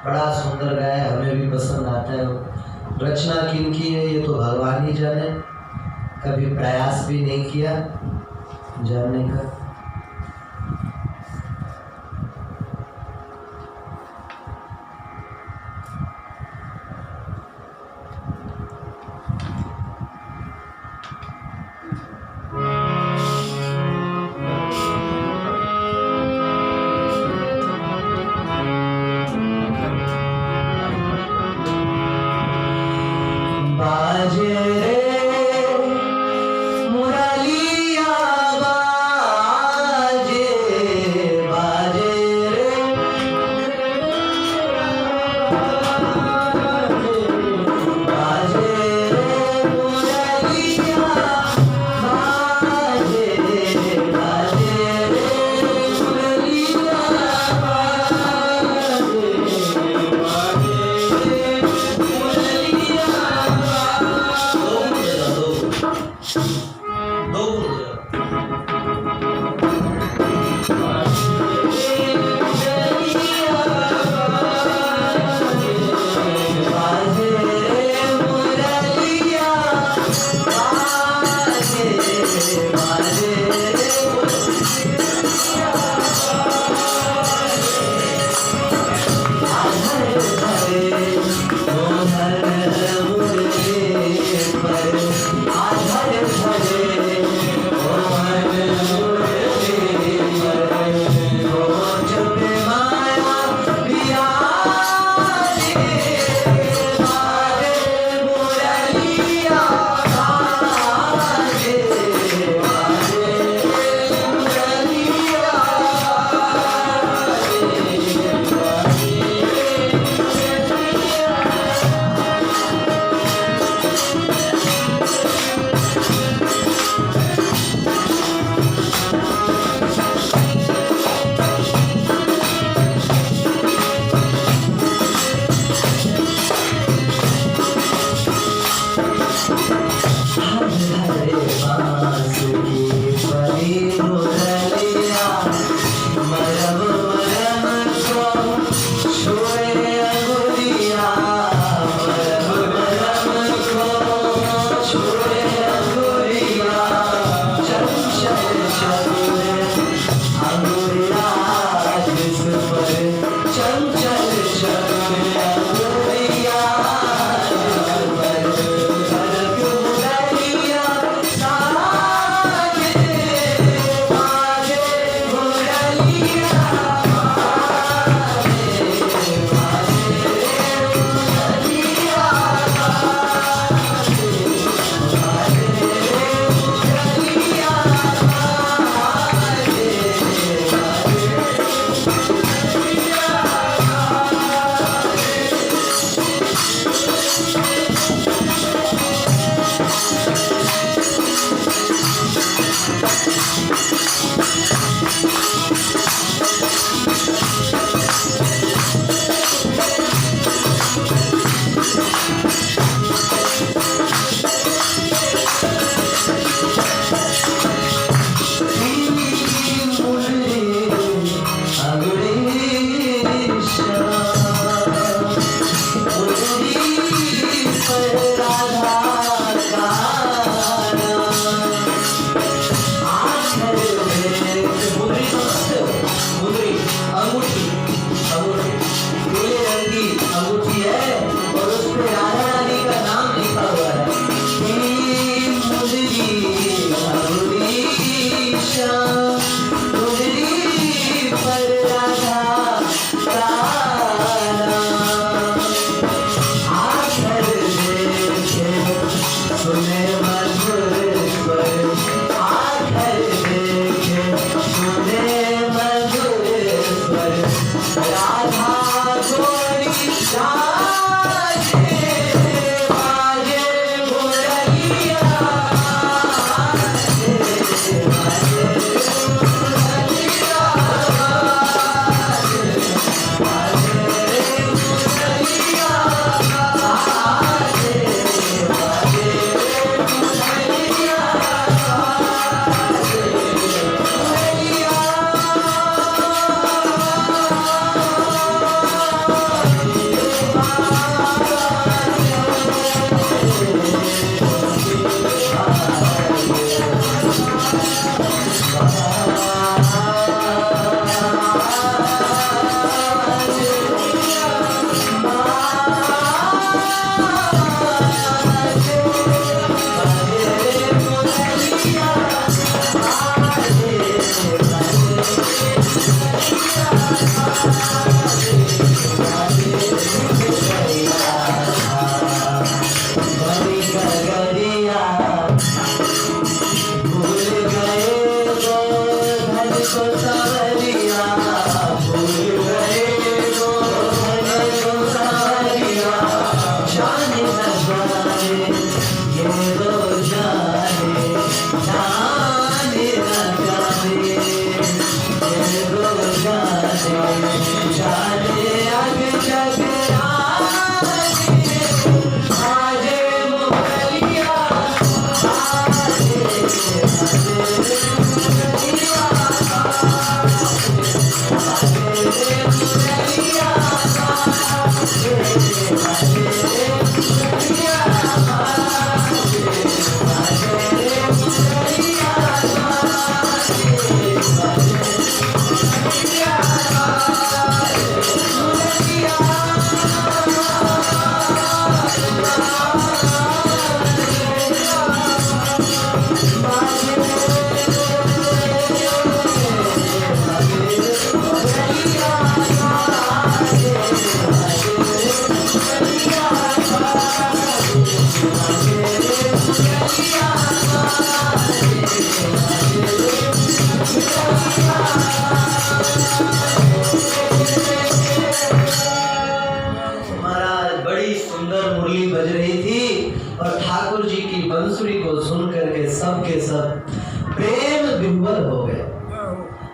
बड़ा सुंदर गाया है, हमें भी पसंद आता है। रचना किनकी है ये तो भगवान ही जाने, कभी प्रयास भी नहीं किया जानने का। बाजे रे मुरलिया बाजे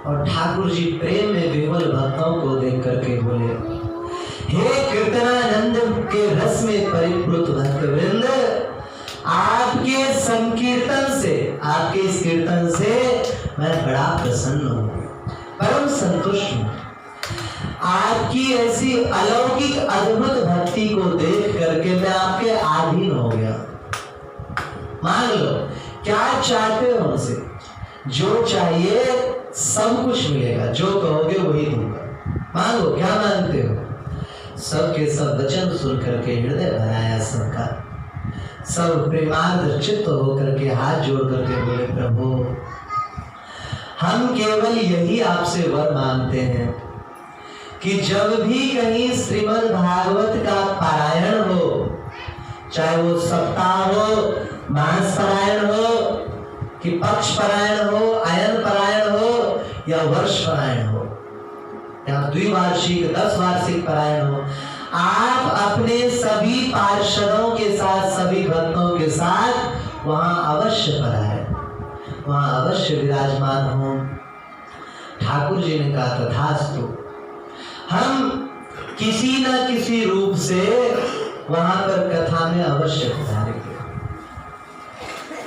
और ठाकुर जी प्रेम में विह्वल भक्तों को देख करके बोले, हे कीर्तनानंद के रस में परिप्लुत भक्त वृंद, आपके संकीर्तन से, आपके इस कीर्तन से मैं बड़ा प्रसन्न हूँ, परम संतुष्ट हूँ। आपकी ऐसी अलौकिक अद्भुत भक्ति को देख करके मैं आपके अधीन हो गया। मान लो क्या चाहते हो हमसे, जो चाहिए सब कुछ मिलेगा, जो कहोगे वही दूंगा। मांगो, क्या मांगते हो? सबके सब वचन सुन करके हृदय भराया सबका, सब प्रेमार्थ चित्त होकर के हाथ जोड़ करके बोले, प्रभु हम केवल यही आपसे वर मांगते हैं कि जब भी कहीं श्रीमद् भागवत का पारायण हो, चाहे वो सप्ताह हो, मास पारायण हो कि पक्ष पारायण हो, अयन पारायण हो या वर्ष पारायण हो या द्विवार्षिक 10 वार्षिक पारायण हो, आप अपने सभी पार्षदों के साथ, सभी भक्तों के साथ वहां अवश्य पारायण, वहां अवश्य विराजमान हो। ठाकुर जी ने कहा तथास्तु, हम किसी न किसी रूप से वहां पर कथा में अवश्य पधारेंगे।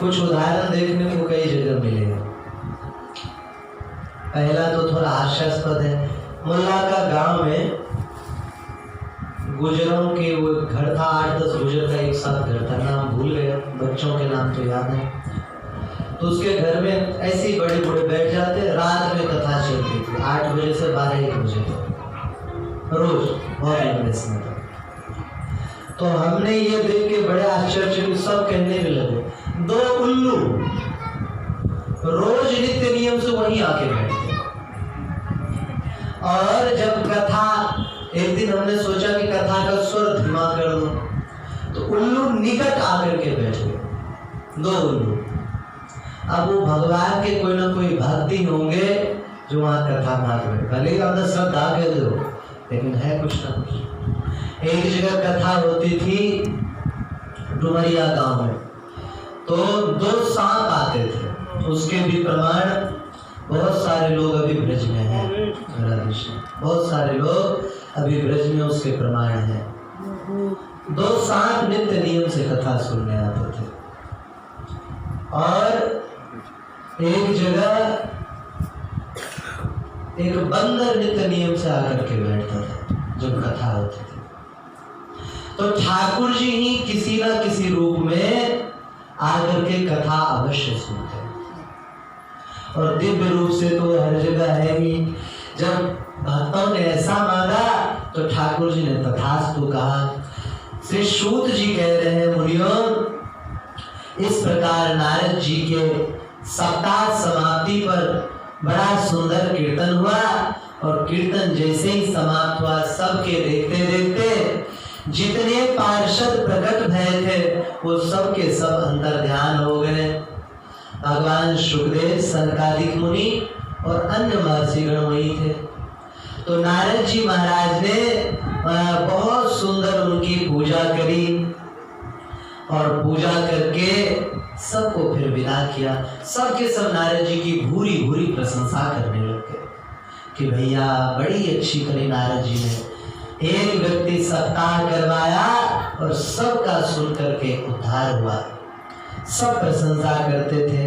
कुछ उदाहरण देखने को कई जगह मिलेगा। पहला तो थोड़ा हास्यास्पद है। मुल्ला का गांव में गुजरों के वो घर था, 8-10 गुजर का एक साथ घर था, नाम भूल गया, बच्चों के नाम तो याद है। तो उसके घर में ऐसे ही बड़े बूढ़े बैठ जाते, रात में कथा चलती थी 8 बजे से 12-1 बजे तक, रोज बहुत लंबे समय तक। तो हमने ये देख के बड़े आश्चर्य, सब कहने भी लगे, 2 उल्लू रोज नित्य नियम से वहीं आके बैठते। और जब कथा, एक दिन हमने सोचा कि कथा का स्वर धीमा कर दो, तो उल्लू निकट आकर के बैठ गए, 2 उल्लू। अब वो भगवान के कोई ना कोई भक्ति होंगे जो वहां कथा भाग बैठे, भले अंदर श्रद्धा कह दो, लेकिन है कुछ ना कुछ। एक जगह कथा होती थी डुमरिया गांव में, तो 2 सांप आते थे, उसके भी प्रमाण बहुत सारे लोग अभी ब्रज में हैं, बहुत सारे लोग अभी ब्रज में उसके प्रमाण हैं। 2 सांप नित्य नियम से कथा सुनने आते थे, और एक जगह एक बंदर नित्य नियम से आकर के बैठता था जब कथा होती थी। तो ठाकुर जी ही किसी न किसी रूप में आकर के कथा अवश्य सुनते हैं, और दिव्य रूप से तो हर जगह है ही। जब भक्तों ने ऐसा मांगा तो ठाकुर जी ने तथास्तु कहा। श्री सूत जी कह रहे हैं, मुनियों, इस प्रकार नारद जी के सप्ताह समाप्ति पर बड़ा सुंदर कीर्तन हुआ और कीर्तन जैसे ही समाप्त हुआ सबके देखते देखते जितने पार्षद प्रकट भय थे वो सब के सब अंतर ध्यान हो गए। भगवान शुकदेव, सनकादिक मुनि और अन्य महर्षिगण वही थे। तो नारद जी महाराज ने बहुत सुंदर उनकी पूजा करी और पूजा करके सबको फिर विदा किया। सबके सब नारद जी की भूरी भूरी प्रशंसा करने लगे कि भैया बड़ी अच्छी करी नारद जी ने, एक व्यक्ति सत्कार करवाया और सबका सुन करके उद्धार हुआ। सब प्रशंसा करते थे।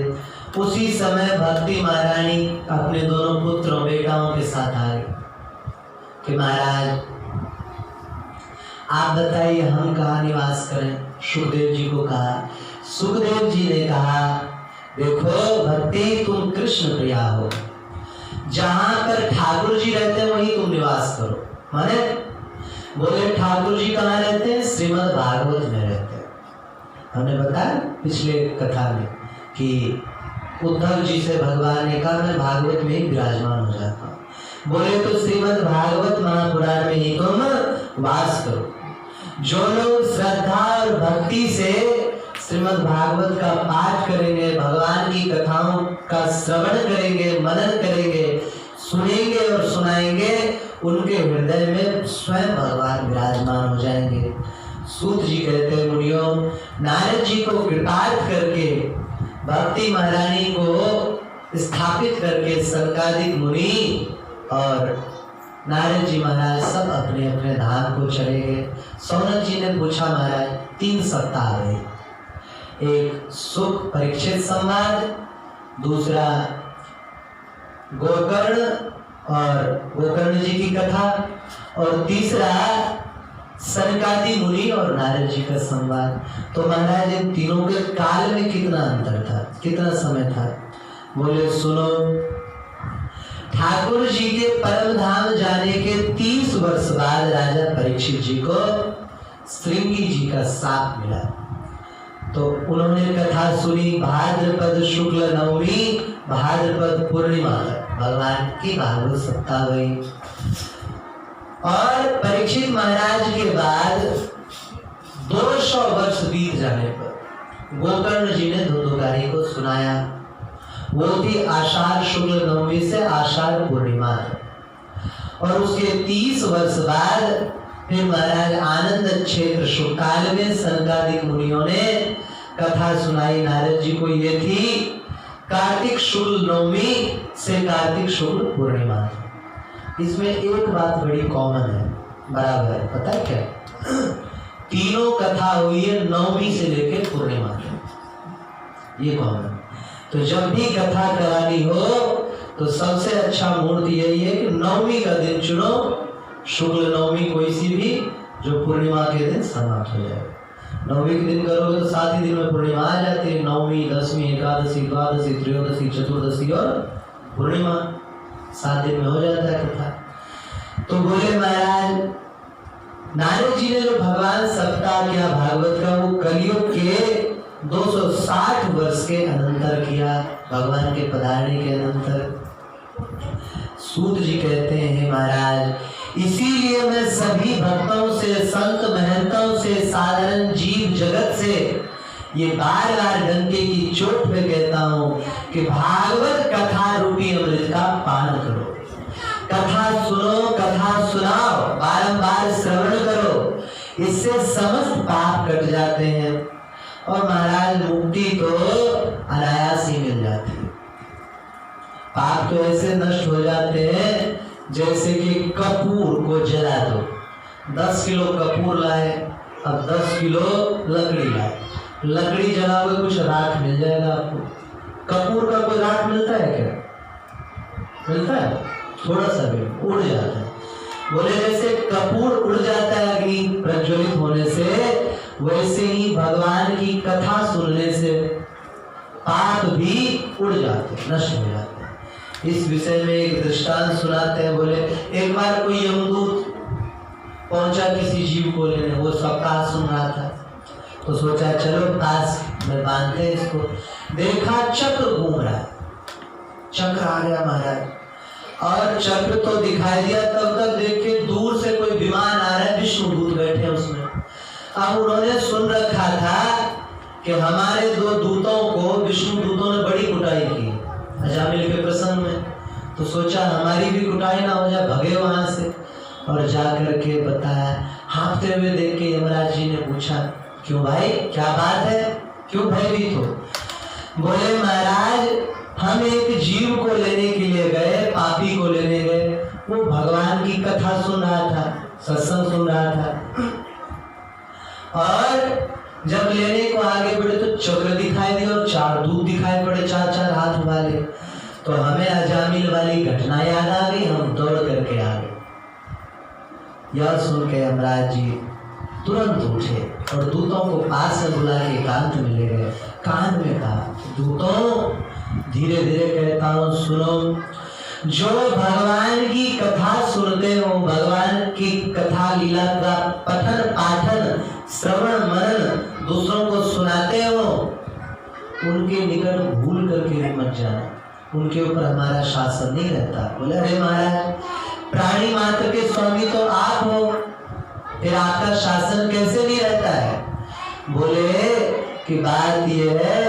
उसी समय भक्ति महारानी अपने दोनों पुत्रों बेटाओं के साथ आ गई कि महाराज आप बताइए हम कहाँ निवास करें। सुखदेव जी को कहा। सुखदेव जी ने कहा देखो भक्ति, तुम कृष्ण प्रिया हो, जहां पर ठाकुर जी रहते हैं वहीं तुम निवास करो। माने बोले ठाकुर जी कहाँ रहते हैं? श्रीमद् भागवत में रहते हैं। हमने बताया पिछले कथा में कि उद्धव जी से भगवान ने कहा मैं भागवत में ही विराजमान हो जाता हूँ। बोले तो श्रीमद् भागवत महापुराण में ही तुम वास करो। जो लोग श्रद्धा और भक्ति से श्रीमद् भागवत का पाठ करेंगे, भगवान की कथाओं का श्रवण करेंगे, मनन करेंगे, सुनेंगे और सुनाएंगे, उनके हृदय में स्वयं भगवान विराजमान हो जाएंगे। सूत जी कहते हैं मुनियों, नारद जी को कृतार्थ करके भक्ति महारानी को स्थापित करके सनकादिक मुनि और नारद जी महाराज सब अपने अपने धाम को चले गए। सौनक जी ने पूछा महाराज 3 सप्ताह रहे, एक सुख परीक्षित संवाद, दूसरा गोकर्ण और गोकर्ण जी की कथा, और तीसरा सनकादि मुनि और नारद जी का संवाद। तो महाराज इन तीनों के काल में कितना अंतर था, कितना समय था? बोले सुनो, ठाकुर जी के परम धाम जाने के 30 वर्ष बाद राजा परीक्षित जी को श्रृंगी जी का साप मिला। तो उन्होंने कथा सुनी। भाद्रपद शुक्ल नवमी, भाद्रपद पूर्णिमा भगवान की भागवत सप्ताह हुई। और परीक्षित महाराज के बाद 200 वर्ष बीत जाने पर गोकर्ण जी ने धुंधुकारी को सुनाया। वो थी आषाढ़ शुक्ल नवमी से आषाढ़ पूर्णिमा, और उसके 30 वर्ष बाद फिर महाराज आनंद क्षेत्र शुक्काल में सनकादिक मुनियों ने कथा सुनाई नारद जी को। ये थी कार्तिक शुक्ल नवमी से कार्तिक शुक्ल पूर्णिमा। इसमें एक बात बड़ी कॉमन है, बराबर है, पता है क्या? तीनों कथा हुई है नवमी से लेकर पूर्णिमा तक, ये कॉमन। तो जब भी कथा करानी हो तो सबसे अच्छा मुहूर्त यही है कि नवमी का दिन चुनो, शुक्ल नवमी कोई सी भी, जो पूर्णिमा के दिन समाप्त हो जाए। नवमी के दिन करोगे तो 7 ही दिन में पूर्णिमा आ जाती है। नवमी, दसवीं, एकादशी, द्वादशी, त्रयोदशी, चतुर्दशी और पूर्णिमा 7 दिन में हो जाता है कथा। तो बोले महाराज नारद जी ने जो भगवान सप्ताह किया भागवत का, वो कलयुग के 260 वर्ष के अनंतर किया, भगवान के पधारने के अनंतर। सूत जी कहते हैं महाराज, इसीलिए मैं सभी भक्तों से, संत महंतों से, साधारण जीव जगत से ये बार बार डंके की चोट पे कहता हूँ कि भागवत कथा रूपी अमृत का पान करो। कथा सुनो, कथा सुनाओ, बारंबार श्रवण करो, इससे समस्त पाप कट जाते हैं और महाराज मुक्ति तो अनायास ही मिल जाती है। पाप तो ऐसे नष्ट हो जाते हैं जैसे कि कपूर को जला दो। 10 किलो कपूर लाए, अब 10 किलो लकड़ी लाए, लकड़ी जलाओगे कुछ राख मिल जाएगा आपको। कपूर का कोई राख मिलता है क्या? मिलता है? थोड़ा सा भी उड़ जाता है। बोले जैसे कपूर उड़ जाता है अग्नि प्रज्वलित होने से, वैसे ही भगवान की कथा सुनने से पाप भी उड़ जाते, नष्ट हो जाते हैं। इस विषय में एक दृष्टांत सुनाते हैं। बोले एक बार कोई यमदूत पहुंचा किसी जीव को लेने, वो सप्ताह सुन रहा था, तो सोचा चलो पास में बांधते इसको। देखा चक्र घूम रहा है, चक्र आ गया महाराज, और चक्र तो दिखाई दिया, तब तक देखे दूर से कोई विमान आ रहा है, विष्णु दूत बैठे उसमें। अब उन्होंने सुन रखा था कि हमारे दो दूतों को विष्णु दूतों ने बड़ी कुटाई की अजामिल के प्रसंग में, तो सोचा हमारी भी कुटाई ना हो जाए, भगे वहां से। और जाकर के बताया, हाँफते हुए देख के यमराज जी ने पूछा, क्यों भाई, क्या बात है, क्यों भयभीत हो? बोले महाराज, हम एक जीव को लेने के लिए गए, पापी को लेने गए, वो भगवान की कथा सुन रहा था, सत्संग सुन रहा था, और जब लेने को आगे बढ़े तो चक्र दिखाई दिए और 4 दूत दिखाई पड़े, 4-4 हाथ वाले। तो हमें अजामिल वाली घटना याद आ गई, हम दौड़ करके आ गए। यह सुन के यमराज जी तुरंत उठे और दूतों को पास में बुला के एकांत में ले गए, कान में कहा, दूतों धीरे धीरे कहता हूँ सुनो, जो भगवान की कथा सुनते हो, भगवान की कथा लीला का पठन पाठन श्रवण मनन दूसरों को सुनाते हो, उनके निकट भूल करके मत जाना, उनके ऊपर हमारा शासन नहीं रहता। बोले अरे महाराज, प्राणी मात्र के स्वामी तो आप हो, फिर आपका शासन कैसे नहीं रहता है? बोले कि बात यह है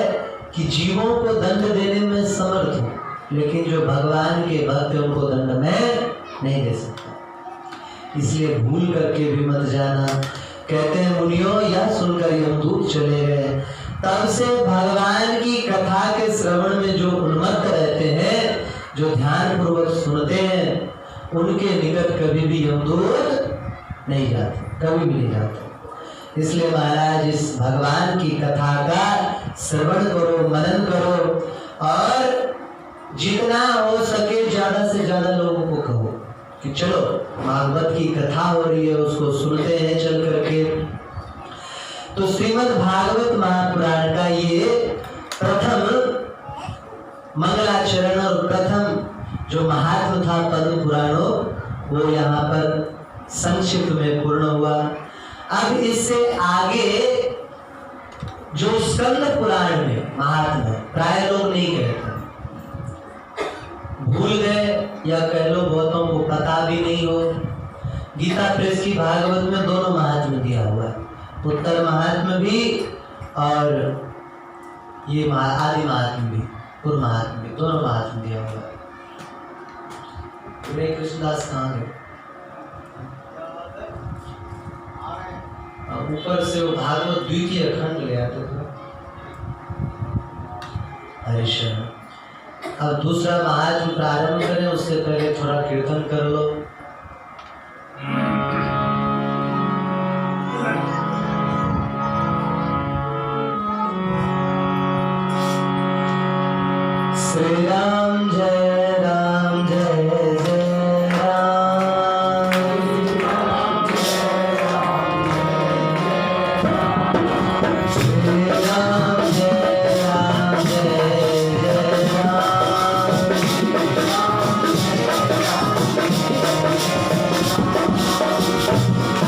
कि जीवों को दंड देने में समर्थ हूं, लेकिन जो भगवान के भक्त हैं उनको दंड में नहीं दे सकता, इसलिए भूल करके भी मत जाना। कहते हैं मुनियों, यह सुनकर यमदूत चले गए। तब से भगवान की कथा के श्रवण में जो उन्मत्त रहते हैं, जो ध्यान पूर्वक सुनते हैं, उनके निकट कभी भी यमदूत नहीं जाते, कभी भी नहीं जाते। इसलिए महाराज इस भगवान की कथा का श्रवण करो, मनन करो, और जितना हो सके ज्यादा से ज्यादा लोगों को कहो कि चलो भागवत की कथा हो रही है, उसको सुनते हैं चल करके। तो श्रीमद् भागवत महापुराण का ये प्रथम मंगलाचरण और प्रथम जो महात्म था पद्म पुराणों, वो यहाँ पर संक्षिप्त में पूर्ण हुआ। अब इससे आगे जो स्कंद पुराण में महात्म है, प्राय लोग नहीं कहते, भूल गए या कह लो बहुतों को पता भी नहीं हो। गीता प्रेस की भागवत में दोनों महात्म दिया हुआ है, उत्तर महात्म भी और ये आदि महात्म भी, पूर्व महात्म भी, दोनों महात्म दिया हुआ है। कृष्णदास कहाँ गए? ऊपर से वो भागवत द्वितीय खंड ले आते थे। हरिशरण। अब दूसरा महात्म प्रारंभ करें, उससे पहले थोड़ा कीर्तन कर लो। श्री राम जय राम जय जय राम, श्री राम जय राम जय जय राम,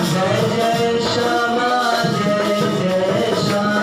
जय जय श्यामा जय जय श्याम,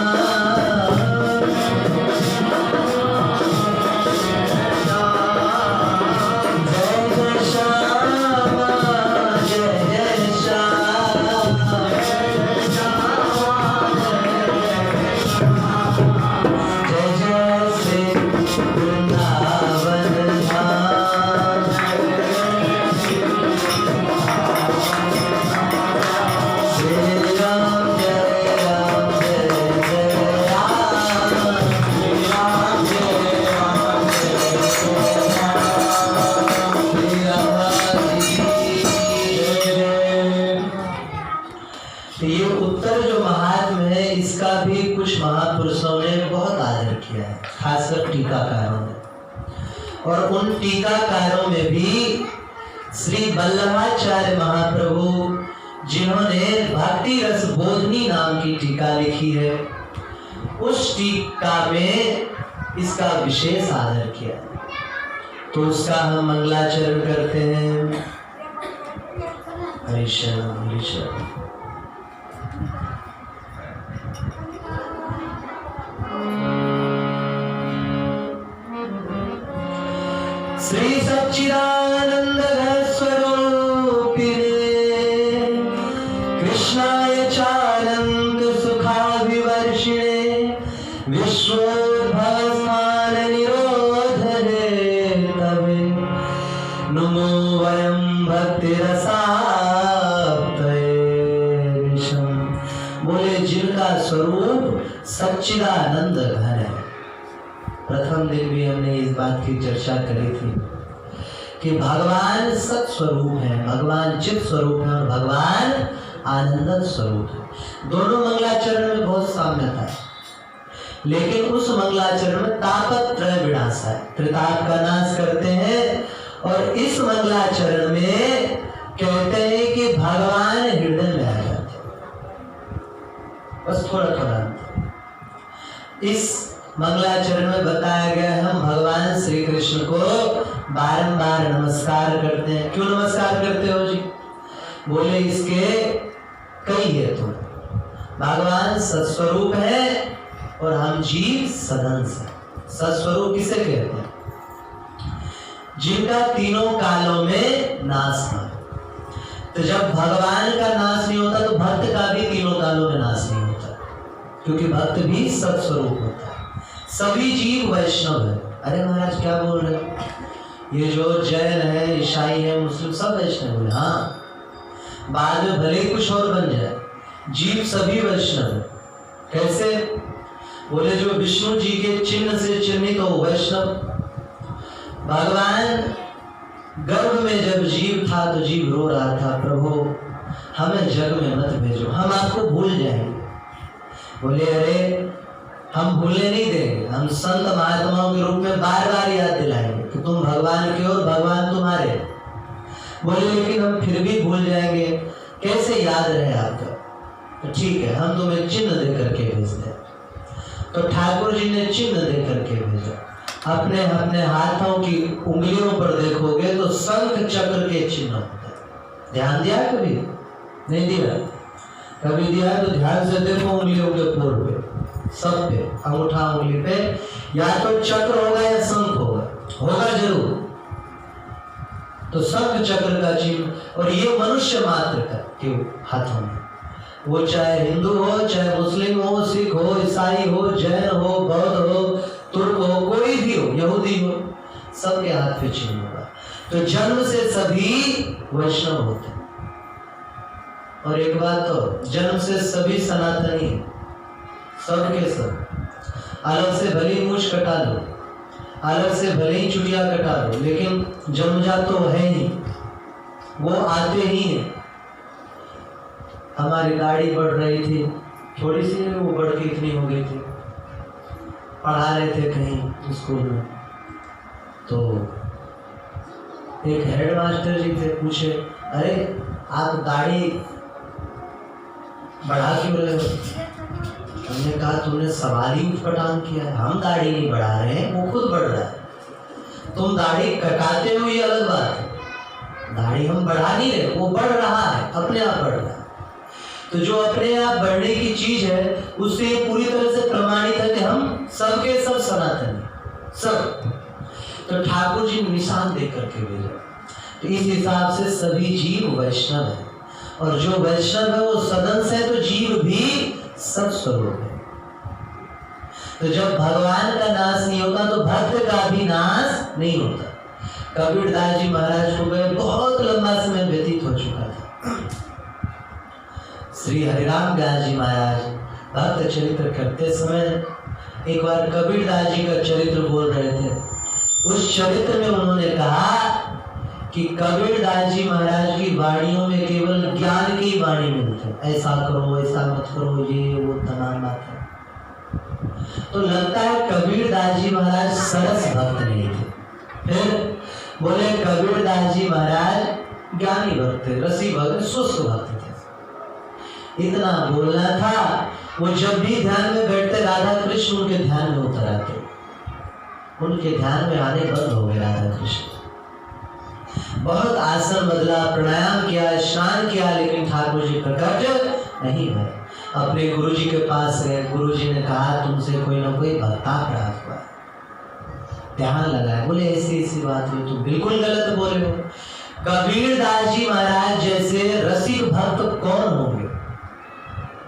महापुरुषों ने बहुत आदर किया है, खासकर टीकाकारों ने। और उन टीकाकारों में भी श्री वल्लभाचार्य महाप्रभु जिन्होंने भक्ति रस बोधनी नाम की टीका लिखी है, उस टीका में इसका विशेष आदर किया, तो उसका हम मंगलाचरण करते हैं। हरि शरण हरि शरण। सच्चिदानंद स्वरूपिणे कृष्णाय चानंद सुखाभिवर्षिणे विश्वोद्भवस्थान निरोधने तवे नमो वयं भक्तिरसाप्तये। बोले जिनका स्वरूप सच्चिदानंद घन है। प्रथम दिन भी हमने इस बात की चर्चा करी थी कि भगवान सत स्वरूप है, भगवान चित स्वरूप है और भगवान आनंद स्वरूप है। दोनों मंगलाचरण में बहुत साम्यता है, लेकिन उस मंगलाचरण में तापत्रय विनाश है, त्रिताप का नाश करते हैं। और इस मंगलाचरण में कहते हैं कि भगवान हृदय में आ जाते हैं। बस थोड़ा थोड़ा इस मंगलाचरण में बताया गया है, हम भगवान श्री कृष्ण को बारंबार नमस्कार करते हैं। क्यों नमस्कार करते हो जी? बोले इसके कई हेतु। भगवान सत्स्वरूप है और हम जीव सदंश है। सत्स्वरूप किसे कहते हैं? जिनका तीनों कालों में नाश है। तो जब भगवान का नाश नहीं होता तो भक्त का भी तीनों कालों में नाश नहीं होता, क्योंकि भक्त भी सत्स्वरूप होता है। सभी जीव वैष्णव है। अरे महाराज क्या बोल रहे हो? ये जो जैन है, ईसाई है, मुस्लिम सब वैष्णव है। हाँ, बाद में भले ही कुछ और बन जाए, जीव सभी वैष्णव है। कैसे? बोले जो विष्णु जी के चिन्ह से चिन्हित हो वैष्णव। भगवान गर्भ में जब जीव था तो जीव रो रहा था, प्रभु हमें जग में मत भेजो, हम आपको भूल जाएंगे। बोले अरे हम भूलने नहीं देंगे, हम संत महात्माओं के रूप में बार बार याद दिलाएंगे कि तुम भगवान के और भगवान तुम्हारे। बोले लेकिन हम फिर भी भूल जाएंगे, कैसे याद रहे आपका? तो ठीक है, हम तुम्हें चिन्ह दे करके भेजते हैं। तो ठाकुर जी ने चिन्ह दे करके भेजा। अपने अपने हाथों की उंगलियों पर देखोगे तो शंख चक्र के चिन्ह होते हैं। ध्यान दिया कभी? नहीं दिया? कभी दिया है तो ध्यान से देखो उंगलियों के पोर पे, सब पे, अंगूठा उंगली पे या तो चक्र होगा या शंख होगा, होगा जरूर। तो शंख चक्र का चिन्ह, और ये मनुष्य मात्र का के हाथों में, वो चाहे हिंदू हो, चाहे मुस्लिम हो, सिख हो, ईसाई हो, जैन हो, बौद्ध हो, तुर्क हो, कोई भी हो, यहूदी हो, सबके हाथ पे चिन्ह होगा। तो जन्म से सभी वैष्णव होते हैं। और एक बात तो, जन्म से सभी सनातनी, सब के सब। अलग से भले ही मूछ कटा लो, अलग से भले ही चुटिया कटा लो, लेकिन जन्मजात तो है ही, वो आते ही हैं। हमारी दाढ़ी बढ़ रही थी, थोड़ी सी वो बढ़ के इतनी हो गई थी। पढ़ा रहे थे कहीं स्कूल में, तो एक हेडमास्टर जी थे, पूछे अरे आप दाढ़ी बढ़ा क्यों रहे हो? हमने कहा तुमने सवाल ही उठपटांग किया है, हम दाढ़ी नहीं बढ़ा रहे हैं, वो खुद बढ़ रहा है। तुम दाढ़ी कटाते हो ये अलग बात है, दाढ़ी हम बढ़ा नहीं रहे, वो बढ़ रहा है, अपने आप बढ़ रहा है। तो जो अपने आप बढ़ने की चीज है उससे पूरी तरह से प्रमाणित है कि हम सबके सब सनातन सब। तो ठाकुर जी निशान दे करके भेजा। तो इस हिसाब से सभी जीव वैष्णव है, और जो वैष्णव है वो सदंश है, तो जीव भी सत्स्वरूप है। तो जब भगवान का नाश नहीं होता तो भक्त का भी नाश नहीं होता। कबीरदास जी महाराज को गए, बहुत लंबा समय व्यतीत हो चुका था। श्री हरिराम व्यास जी महाराज भक्त चरित्र करते समय एक बार कबीरदास जी का चरित्र बोल रहे थे। उस चरित्र में उन्होंने कहा कि कबीरदास जी महाराज की वाणियों में केवल ज्ञान की वाणी मिलती है, ऐसा करो, ऐसा मत करो, ये वो तमाम बातें। तो लगता है कबीरदास जी महाराज सरस भक्त नहीं थे। फिर बोले कबीरदास जी महाराज ज्ञानी भक्त थे, रसी भक्त, सुस्त भक्त थे। इतना बोलना था, वो जब भी ध्यान में बैठते राधा कृष्ण उनके ध्यान में उतर आते, उनके ध्यान में आने बंद हो गए राधा कृष्ण। बहुत आसन बदला, प्राणायाम किया, स्नान किया, लेकिन ठाकुर जी प्रकट नहीं हुए। अपने गुरु जी के पास गए, गुरु जी ने कहा तुमसे कोई ना कोई भक्ता प्राप्त हुआ। ध्यान लगाए, बोले ऐसी ऐसी बात हुई, तुम बिल्कुल गलत बोले हो। कबीरदास जी महाराज जैसे रसिक भक्त कौन होंगे,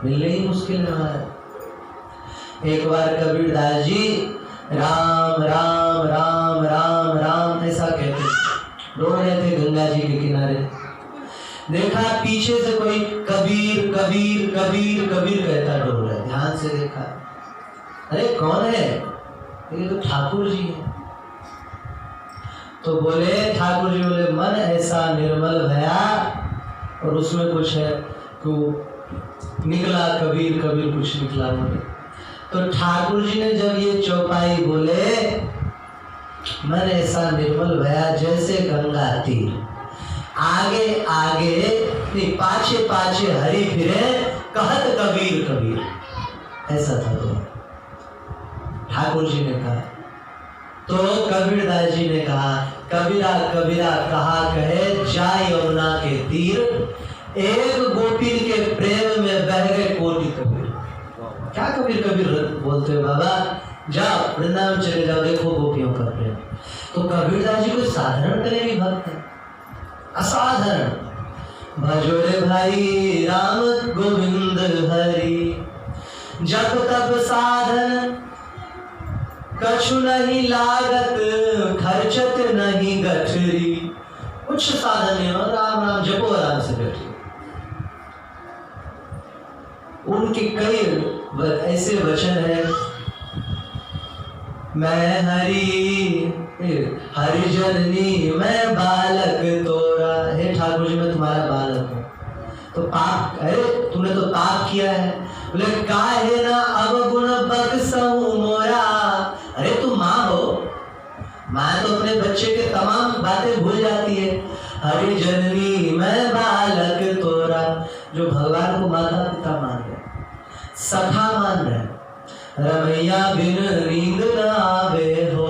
मिलने ही मुश्किल है महाराज। एक बार कबीरदास जी राम राम राम राम राम ऐसा कहते रो रहे थे गंगा जी के किनारे। देखा पीछे से कोई कबीर कबीर कबीर कबीर कहता डोल रहा है। ध्यान से देखा, अरे कौन है, ये तो ठाकुर जी है। तो बोले ठाकुर जी, बोले मन ऐसा निर्मल भया, और उसमें कुछ है तो निकला कबीर कबीर कुछ निकला। बोले तो ठाकुर जी ने जब ये चौपाई बोले, मन ऐसा निर्मल भया जैसे गंगा तीर, आगे आगे नहीं पाछे पाछे हरि फिरे कहत कबीर कबीर, ऐसा था। तो ठाकुर जी ने कहा, तो कबीरदास जी ने कहा, कबीरा कबीरा कहा कहे जा यमुना के तीर, एक गोपी के प्रेम में बह गए कोटि कबीर। क्या कबीर कबीर बोलते हो बाबा, जाओ वृंदावन चले जाओ, देखो गोपियों का प्रेम। तो कबीरदास जी कोई साधारण प्रेमी भक्त है, असाधारण। भजो रे भाई राम गोविंद हरि, जब तब साधन कछु नहीं लागत, खर्चत नहीं गठरी। कुछ साधन नहीं, राम राम जपो आराम से बैठिए। उनके कई ऐसे वचन है, मैं हरि जननी मैं बालक तोरा। हे ठाकुर जी मैं तुम्हारा बालक हूँ। तो पाप, अरे तूने तो पाप किया है। बोले काहे ना अब गुण बख्शहु मोरा। अरे तू माँ हो, माँ तो अपने बच्चे के तमाम बातें भूल जाती है। हरि जननी मैं बालक तोरा, जो भगवान को माता पिता मान रहे, सखा मान रहे, रमैया बिन नींद न आवे हो,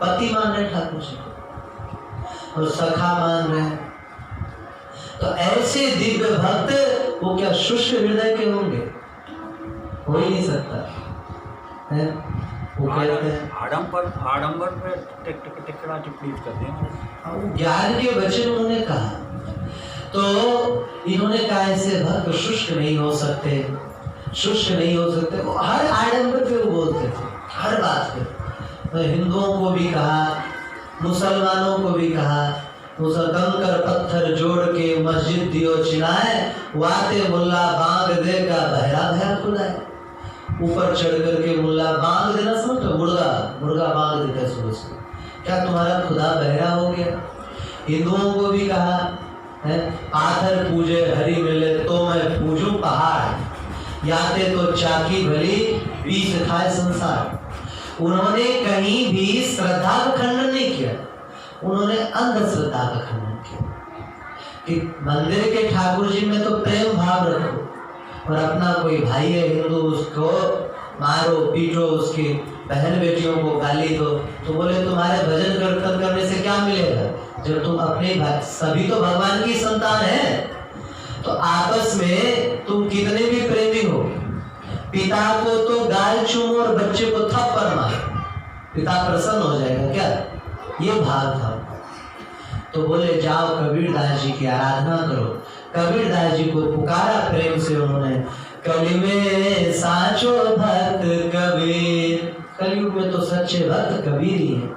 पति मान रहे ठाकुर जी को, और सखा मान रहे। तो ऐसे दिव्य भक्त वो क्या शुष्क हृदय के होंगे, हो ही नहीं सकता है। वो कहते हैं आडंबर पे टिकड़ा टिप्पणी करते हैं। ज्ञान के वचन उन्होंने कहा, तो इन्होंने कहा ऐसे भक्त शुष्क नहीं हो सकते, शुष्क नहीं हो सकते। वो हर आडंबर पे वो बोलते थे, हर बात पे। तो हिंदुओं को भी कहा, मुसलमानों को भी कहा, कंकर पत्थर जोड़ के मस्जिद दियो चिनाए, वाते मुल्ला बांग दे का बहरा भया खुलाए। ऊपर चढ़ करके मुल्ला बांग देना समझो, मुर्गा बांग देता सुबह से, क्या तुम्हारा खुदा बहरा हो गया। हिंदुओं को भी कहा है, पाथर पूजे हरि मिले तो मैं पूजूं पहाड़, याते तो चाकी भली बीस खाए संसार। उन्होंने कहीं भी श्रद्धा का खंडन नहीं किया, उन्होंने अंधश्रद्धा का खंडन किया कि मंदिर के ठाकुर जी में तो प्रेम भाव रखो, और अपना कोई भाई है हिंदू उसको मारो पीटो, उसकी बहन बेटियों को गाली दो। तो बोले तुम्हारे भजन कीर्तन करने से क्या मिलेगा, जब तुम अपने सभी तो भगवान की संतान है। तो आपस में तुम कितने भी प्रेमी हो, पिता को तो गाल चूमो और बच्चे को थप्पड़ मारो, पिता प्रसन्न हो जाएगा क्या, ये भाव था। तो बोले जाओ कबीरदास जी की आराधना करो। कबीरदास जी को पुकारा प्रेम से उन्होंने, कलि में साचो भक्त कबीर। कलयुग में तो सच्चे भक्त कबीर ही है।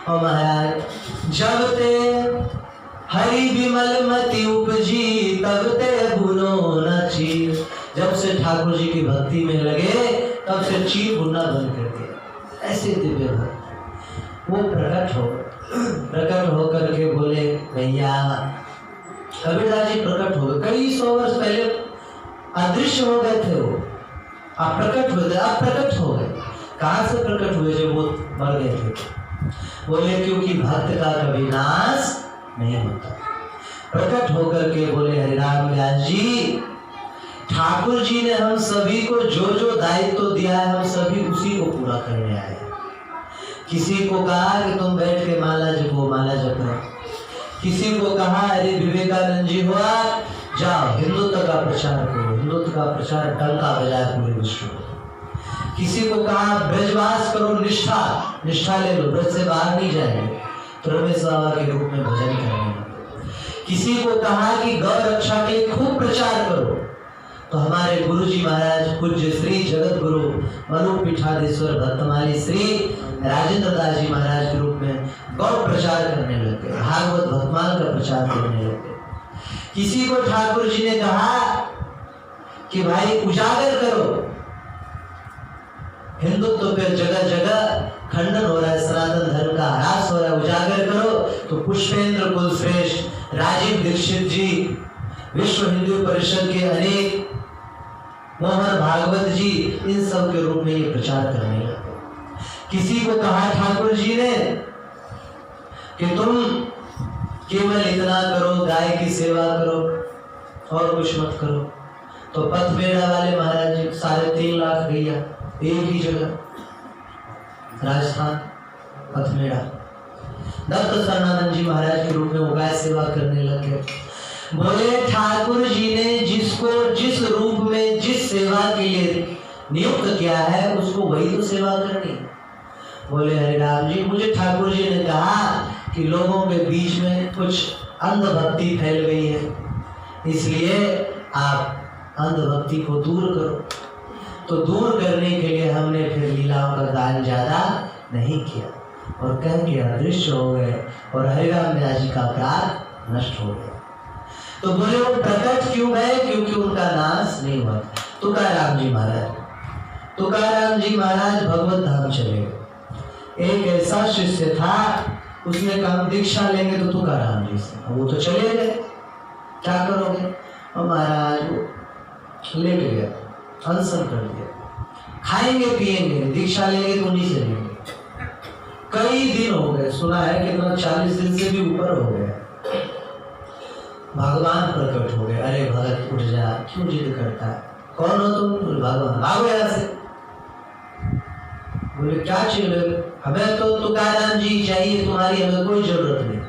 और महाराज जब ते हरि विमल मति उपजी, तब ते भुनो न चीर। जब से ठाकुर जी की भक्ति में लगे तब से चीर भुनना बंद कर दिया। ऐसे दिव्य भक्त वो प्रकट होकर के बोले भैया, कबीरदास जी प्रकट हो गए। कई 100 वर्ष पहले अदृश्य हो गए थे वो, अब प्रकट हुए थे, अब प्रकट हो गए। कहाँ से प्रकट हुए जब वो मर गए थे। बोले क्योंकि भक्त का कभी नाश नहीं होता। प्रकट होकर के बोले हरिराम व्यास जी, ठाकुर जी ने हम सभी को जो जो दायित्व दिया है, हम सभी उसी को पूरा करने आए। किसी को कहा कि तुम बैठ के माला जपो, माला जपो। किसी को कहा अरे विवेकानंद जी हुआ, जाओ हिंदुत्व का प्रचार करो, हिंदुत्व का प्रचार डंका बजाए पूरे विश्व में। किसी को कहा ब्रजवास करो, निष्ठा ले लो, ब्रज से बाहर नहीं जाएंगे, तो रमेश बाबा के रूप में भजन करेंगे। किसी को कहा कि गौ रक्षा के खूब प्रचार करो, तो हमारे गुरुजी महाराज पूज्य श्री जगत गुरु मनु पीठाधीश्वर भक्तमाली श्री राजेंद्र दास जी महाराज के रूप में गौ प्रचार करने लगे, भागवत भक्तमाल का प्रचार करने लगे। किसी को ठाकुर जी ने कहा कि भाई उजागर करो, हिंदुत्व पे जगह जगह खंडन हो रहा है, सनातन धर्म का ह्रास हो रहा है, उजागर करो। तो पुष्पेंद्र कुलश्रेष्ठ, राजीव दीक्षित जी, विश्व हिंदू परिषद के अनेक, मोहन भागवत जी, इन सब के रूप में ये प्रचार करने लगे। किसी को कहा ठाकुर जी ने कि तुम केवल इतना करो, गाय की सेवा करो और कुछ मत करो। तो पथमेड़ा वाले महाराज जी 3.5 लाख गैया एक ही जगह, राजस्थान पथमेड़ा, दत्त सरनानंद जी महाराज के रूप में वो गाय सेवा करने लगे। बोले ठाकुर जी ने जिसको जिस रूप में जिस सेवा के लिए नियुक्त किया है उसको वही तो सेवा करनी। बोले हरिराम जी, मुझे ठाकुर जी ने कहा कि लोगों के बीच में कुछ अंधभक्ति फैल गई है, इसलिए आप अंधभक्ति को दूर करो। तो दूर करने के लिए हमने फिर लीलाओं का गान ज्यादा नहीं किया और कह के अदृश्य हो गए और हरिराम व्यास जी का अपराध नष्ट हो गया। तो बोले वो प्रकट क्यों गए? क्योंकि उनका नाश नहीं हुआ। तुकाराम जी महाराज भगवत धाम चले गए। एक ऐसा शिष्य था, उसने कहा दीक्षा लेंगे तो तुकाराम जी से, वो तो चले गए, क्या करोगे? और महाराज लेट गया, अनशन कर दिया, खाएंगे पिएंगे, दीक्षा लेंगे तो उन्हीं से लेंगे। कई दिन हो गए, सुना है कितना 40 दिन से भी ऊपर हो गया। भगवान प्रकट हो गए, अरे भगत उठ जा, क्यों जिद करता है, कौन हो तुम? भगवान, भागो यहाँ से। बोले क्या चाहिए? हमें तो तुकाराम जी चाहिए, तुम्हारी हमें कोई जरूरत नहीं।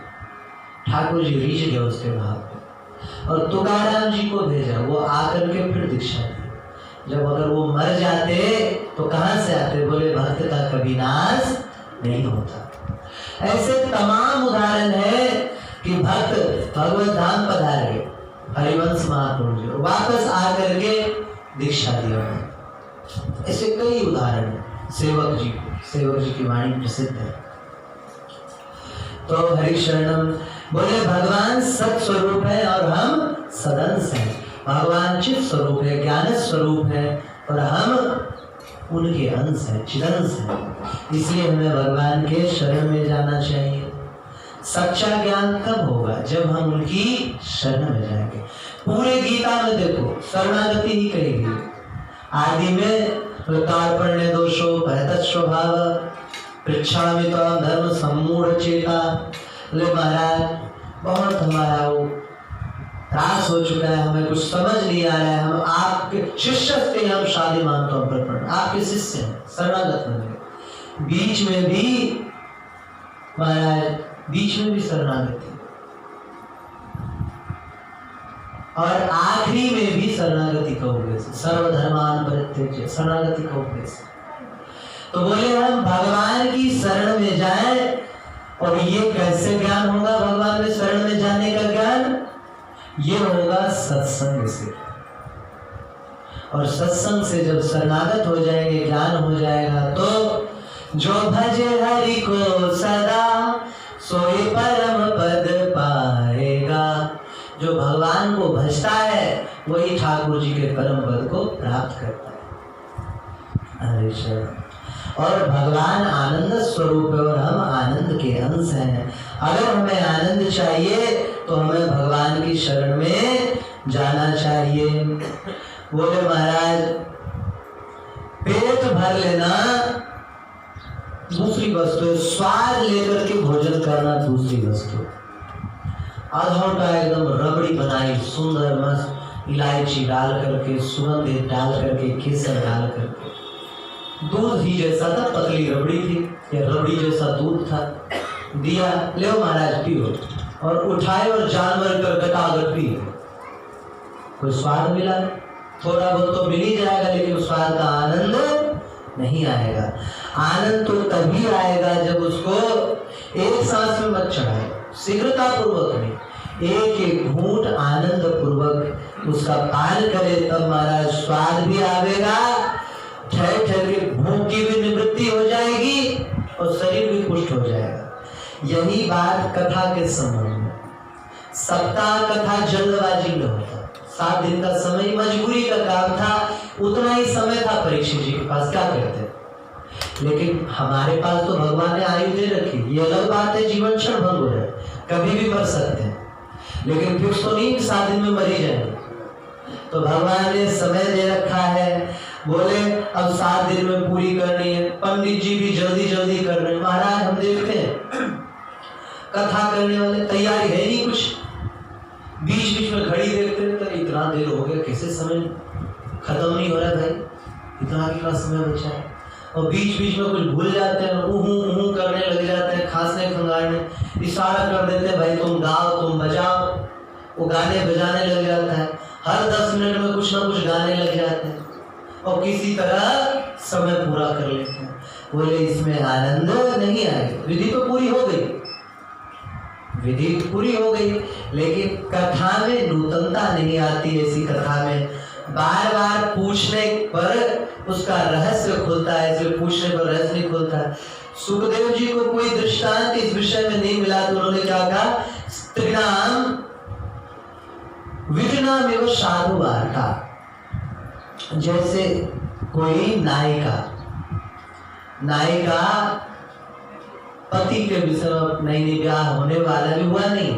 ठाकुर जी रीझ गए उसके भाव पे और तुकाराम जी को भेजा, वो आकर के फिर दीक्षा दी। जब अगर वो मर जाते तो कहाँ से आते? बोले भक्त का कभी नाश नहीं होता। ऐसे तमाम उदाहरण है कि भक्त भगवत धाम पधार गए, हरिवंश महाप्रभु जी वापस आकर के दीक्षा दिया। ऐसे कई उदाहरण है। सेवक जी की वाणी प्रसिद्ध है। तो हरि शरणम। बोले भगवान सत स्वरूप है और हम सदंश हैं। भगवान चित स्वरूप है, ज्ञान स्वरूप है और हम उनके अंश हैं, चिदंश हैं। इसलिए हमें भगवान के शरण में जाना चाहिए। सच्चा ज्ञान कब होगा? जब हम उनकी शरण में जाएंगे। पूरे गीता में देखो शरणागति ही कही गई। आदि में कार्पण्य दोषो भयत स्वभाव पृच्छामि त्वां धर्म सम्मूढ़ चेता। बोले महाराज बहुत हमारा वो त्रास हो चुका है, हमें कुछ समझ नहीं आ रहा है, हम आपके शिष्य थे, हम शादी मानतो प्रकरण आपके शिष्य हैं, शरणागत बन। बीच में भी महाराज, बीच में भी शरणागति और आखिरी में भी शरणागति का उपदेश, सर्वधर्मान परित्यज्य, शरणागति का उपदेश। तो बोले हम भगवान की शरण में जाएं। और ये कैसे ज्ञान होगा? भगवान में शरण में जाने का ज्ञान ये होगा सत्संग से। और सत्संग से जब शरणागत हो जाएंगे, ज्ञान हो जाएगा, तो जो भजे हरि को सदा सोई परम पद पाएगा। जो भगवान को भजता है वही ठाकुर जी के परम पद को प्राप्त करता है। हरे शरण। और भगवान आनंद स्वरूप है और हम आनंद के अंश हैं। अगर हमें आनंद चाहिए तो हमें भगवान की शरण में जाना चाहिए। बोले महाराज पेट भर लेना दूसरी वस्तु, स्वाद लेकर के भोजन करना दूसरी वस्तु। आधा का एकदम रबड़ी बनाई सुंदर मस्त, इलायची डाल करके, सुगंधित डाल करके, केसर डाल करके, दूध ही जैसा था, पतली रबड़ी थी, या रबड़ी जैसा दूध था, दिया, ले महाराज पियो। और उठाए और जानवर कर गटागट पियो। कोई स्वाद मिला? थोड़ा बहुत तो मिल ही जाएगा, लेकिन स्वाद का आनंद नहीं आएगा। आनंद तो तभी आएगा जब उसको एक सांस में मत चढ़ाए, शीघ्रता पूर्वक नहीं, एक एक घूंट आनंद पूर्वक उसका पान करे, तब महाराज स्वाद भी आवेगा, ठहर ठहर के भूख की भी निवृत्ति हो जाएगी और शरीर भी पुष्ट हो जाएगा। यही बात कथा के संबंध में, सप्ताह कथा जल्दबाजी में होता, 7 दिन का समय मजबूरी का काम था, उतना ही समय था परीक्षित जी के पास, क्या करते। लेकिन हमारे पास तो भगवान ने आयु दे रखी, ये अलग बात है, जीवन क्षण भंगुर है, कभी भी मर सकते हैं, लेकिन फिक्स तो नहीं 7 दिन में मर ही जाएंगे। तो भगवान ने समय दे रखा है, बोले अब 7 दिन में पूरी करनी है। पंडित जी भी जल्दी जल्दी कर रहे हैं। महाराज हम देखते हैं कथा करने वाले तैयारी है नहीं कुछ, बीच बीच में घड़ी देखते हैं, तो इतना देर हो गया, कैसे समय खत्म नहीं हो रहा भाई, इतना समय बचा है, और बीच बीच में कुछ भूल जाते हैं, ऊहू करने लग जाते हैं, खांसने खंगारने, इशारा कर देते हैं भाई तुम गाओ तुम बजाओ, वो गाने बजाने लग जाता है, हर 10 मिनट में कुछ ना कुछ गाने लग जाते हैं और किसी तरह समय पूरा कर लेते हैं। बोले इसमें आनंद नहीं आएगा। विधि तो पूरी हो गई, विधि पूरी हो गई, लेकिन कथा में नूतनता नहीं आती। ऐसी कथा में बार बार पूछने पर उसका रहस्य खुलता है, इसलिए पूछने पर रहस्य नहीं खुलता। सुखदेव जी को कोई दृष्टांत इस विषय में नहीं मिला, तो उन्होंने क्या कहा, स्त्रीणाम विजनाम एवं साधु वार्ता। जैसे कोई नायिका पति के विषय में नई ब्याह होने वाला भी हुआ नहीं,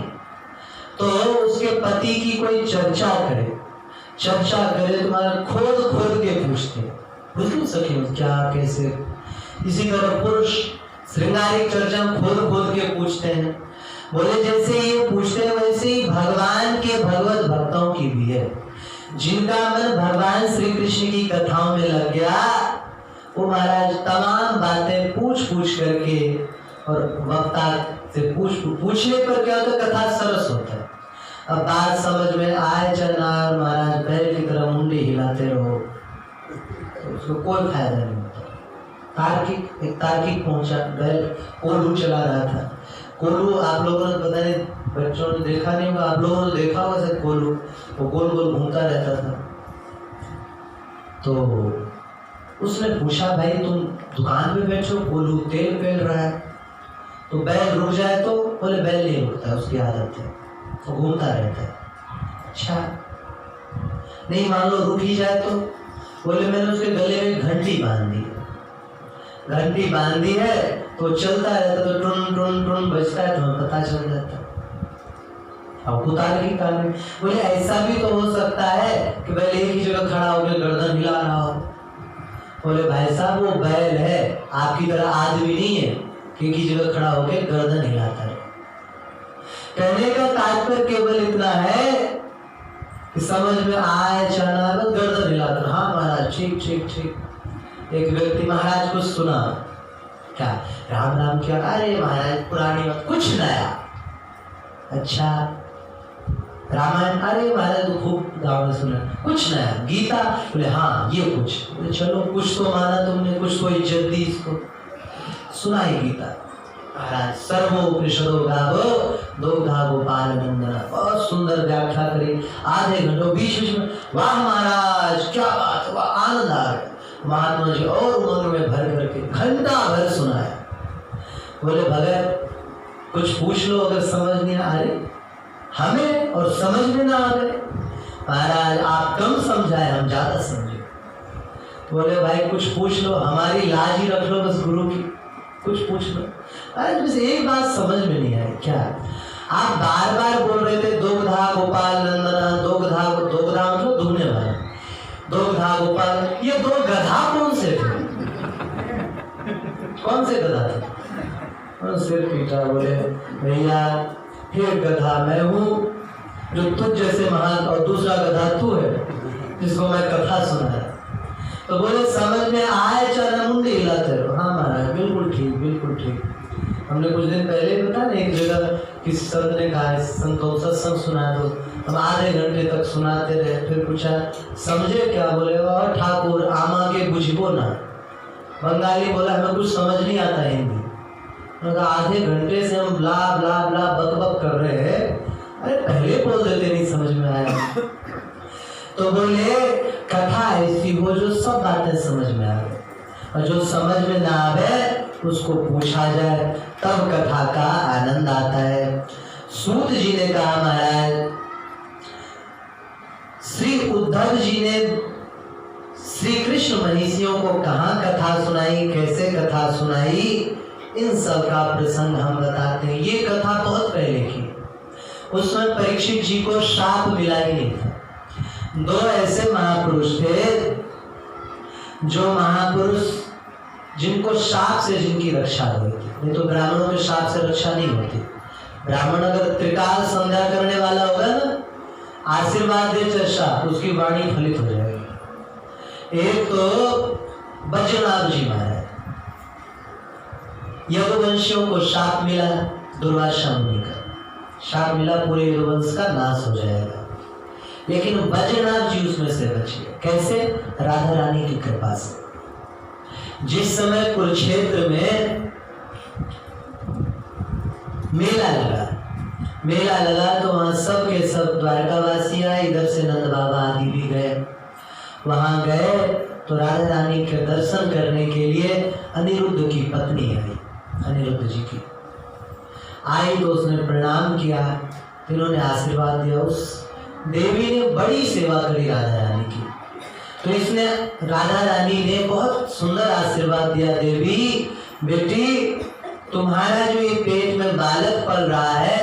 तो उसके पति की कोई चर्चा करे तुम्हारा खोद के पूछते, बुझ सके क्या कैसे। इसी तरह पुरुष श्रृंगारिक चर्चा खोद के पूछते हैं। बोले जैसे ये पूछते हैं वैसे ही भगवान के भगवत भक्तों की भी है, जिनका मन भगवान श्री कृष्ण की कथाओं में लग गया, वो महाराज तमाम बातें पूछ करके, और वक्ता से पूछने पर क्या होता है, कथा सरस होता है। अब बात समझ में आए चलना, महाराज बैल की तरह मुंडी हिलाते रहो, तो उसको कोई फायदा नहीं होता। तार्किक पहुंचा, बैल कोल्हू चला रहा था। कोल्हू आप लोगों ने पता नहीं, बच्चों ने देखा नहीं होगा, आप लोगों ने देखा होगा सर, कोल्हू वो गोल गोल घूमता रहता था। तो उसने पूछा भाई तुम दुकान पे बैठो, कोल्हू तेल पेल रहा है, तो बैल रुक जाए तो, बोले बैल नहीं रुकता, उसकी आदत है, वो घूमता रहता है। अच्छा नहीं मान लो रुक ही जाए तो, बोले मैंने उसके गले में घंटी बांधी है, तो चलता रहता, तो टुन टुन टुन बजता है, तो पता चल जाता है। अब उतार की कारण, बोले ऐसा भी तो हो सकता है कि बैल एक ही जगह खड़ा होकर गर्दन हिला रहा हो। बोले भाई साहब वो बैल है, आपकी तरह आदमी नहीं है कि एक ही जगह खड़ा होकर गर्दन हिलाता है। कहने का तात्पर्य केवल इतना है कि समझ में आए चना गर्दन हिलाता। हाँ महाराज ठीक। एक व्यक्ति महाराज को सुना, क्या राम क्या, अरे महाराज पुरानी बात, कुछ नया। अच्छा रामायण, अरे महाराज तो खूब गाँव में सुना, कुछ नया। गीता, बोले हाँ ये कुछ, बोले चलो कुछ तो माना तुमने, कुछ तो इज्जत दी इसको, सुनाई गीता। महाराज सर्वोपनिषदो गावो दोग्धा गोपाल नंदना, बहुत सुंदर व्याख्या करी, आधे घंटों बीच में, वाह महाराज क्या बात, वाह आनंद आ गया। महात्मा जी और उमंग में भर करके घंटा भर सुनाया। बोले भगत कुछ पूछ लो, अगर समझ नहीं आ रही हमें और समझ में ना आ रहे, महाराज आप कम समझाए हम ज्यादा समझे। बोले भाई कुछ पूछ लो, हमारी लाज ही रख लो बस गुरु की, कुछ पूछ लो। अरे बस एक बात समझ में नहीं आई, क्या आप बार बार बोल रहे थे दोग्धा गोपाल नंदना, दोग्धा मतलब दुहने वाला, दोग्धा गोपाल, ये 2 गधा कौन से थे? कौन से गधा थे? और सिर पीटा, बोले भैया एक गधा मैं हूँ जो तुझ जैसे महान, और दूसरा गधा तू है जिसको मैं कथा सुनाया। तो बोले समझ में आए चना मुंडी हिलाते रहो। हाँ महाराज बिल्कुल ठीक। हमने कुछ दिन पहले बता ना, एक जगह किसी संत ने कहा संतों सत्संग सुना दो, हम आधे घंटे तक सुनाते रहे, फिर पूछा समझे क्या? बोले और ठाकुर आमा के बुझबो ना, बंगाली बोला हमें कुछ समझ नहीं आता हिंदी। उन्होंने कहा आधे घंटे से हम ब्ला ब्ला ब्ला बक बक कर रहे हैं, अरे पहले बोल देते, नहीं समझ में आया। तो बोले कथा ऐसी हो जो सब बातें समझ में आए, और जो समझ में ना आवे उसको पूछा जाए, तब कथा का आनंद आता है। सूत जी ने कहा महाराज, श्री उद्धव जी ने श्री कृष्ण महिषियों को कहाँ कथा सुनाई, कैसे कथा सुनाई, इन सब का प्रसंग हम बताते हैं। ये कथा बहुत पहले की, उसमें परीक्षित जी को शाप मिला ही नहीं था। दो ऐसे महापुरुष थे, जो महापुरुष जिनको शाप से जिनकी रक्षा हुई थी। नहीं तो ब्राह्मणों के शाप से रक्षा नहीं होती। ब्राह्मण अगर त्रिकाल संध्या करने वाला होगा ना, आशीर्वाद दे चर्चा, उसकी वाणी फलित हो जाएगी। एक तो बज्रनाभ जी महाराज, यदुवंशियों को शाप मिला, दुर्वासा मुनि का शाप मिला, पूरे यदुवंश का नाश हो जाएगा। लेकिन बज्रनाभ जी उसमें से बचे। कैसे? राधा रानी की कृपा से। जिस समय कुरुक्षेत्र में मेला लगा तो वहां सब के सब द्वारकावासी आए, इधर से नंद बाबा आदि भी गए। वहां गए तो राधा रानी के दर्शन करने के लिए अनिरुद्ध की पत्नी आई, अनिरुद्ध जी की आई तो उसने प्रणाम किया, इन्होंने आशीर्वाद दिया। उस देवी ने बड़ी सेवा करी राधा रानी की, तो इसने राधा रानी ने बहुत सुंदर आशीर्वाद दिया, देवी बेटी तुम्हारा जो ये पेट में बालक पल रहा है,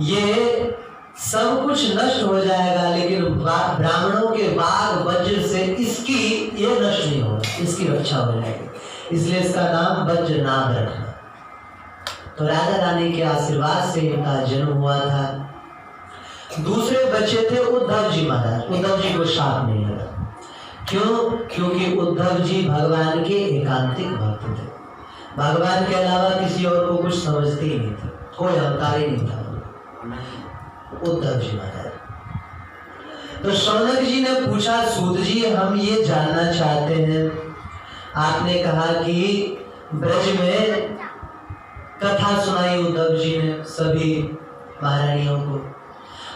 ये सब कुछ नष्ट हो जाएगा, लेकिन ब्राह्मणों के बाघ वज्र से इसकी ये नष्ट नहीं होगा, इसकी रक्षा हो जाएगी, इसलिए इसका नाम बज्रनाभ रखना। तो राधा रानी के आशीर्वाद से इनका जन्म हुआ था। दूसरे बच्चे थे उद्धव जी महाराज। उद्धव जी को शाप नहीं लगा। क्यों? क्योंकि उद्धव जी भगवान के एकांतिक भक्त थे, भगवान के अलावा किसी और को कुछ समझते ही नहीं थे, कोई अहंकार ही नहीं था उद्धव जी महाराज। तो शौनक जी ने पूछा, सूत जी हम ये जानना चाहते हैं, आपने कहा कि ब्रज में कथा सुनाई उद्धव जी ने सभी महारानियों को,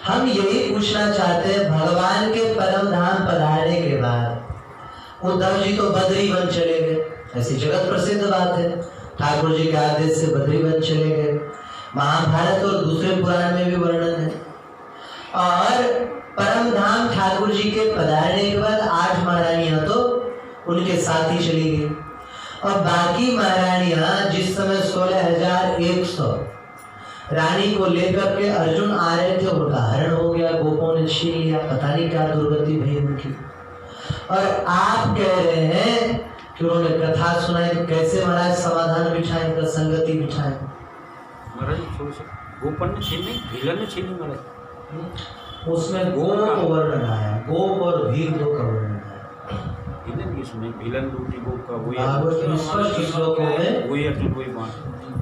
हम यही पूछना चाहते हैं, भगवान के परम धाम पधारने के बाद उद्धव जी तो बद्री वन चले गए, ऐसी जगत प्रसिद्ध बात है, ठाकुर जी के आदेश से बद्री वन चले गए। महाभारत और दूसरे पुराण में भी वर्णन है। और परम धाम ठाकुर जी के पधारने के बाद 8 महारानियां तो उनके साथ ही चली गई, और बाकी महारानियां जिस समय 16,100 रानी को लेकर के अर्जुन आ रहे थे, उनका हरण हो गया, गोपों ने छीन लिया, पता नहीं क्या दुर्गति भई उनकी। और आप कह रहे हैं कि उन्होंने कथा सुनाई, तो कैसे महाराज समाधान बिठाएं, प्रसंगति बिठाएं? गोपन ने छीनी, भीलन ने छीनी महाराज। उसमें गोप वर्णन आया, गोप और भील दो का वर्णन आया। इसमें भीलन दूटी गोप का वही अर्जुन वही बात।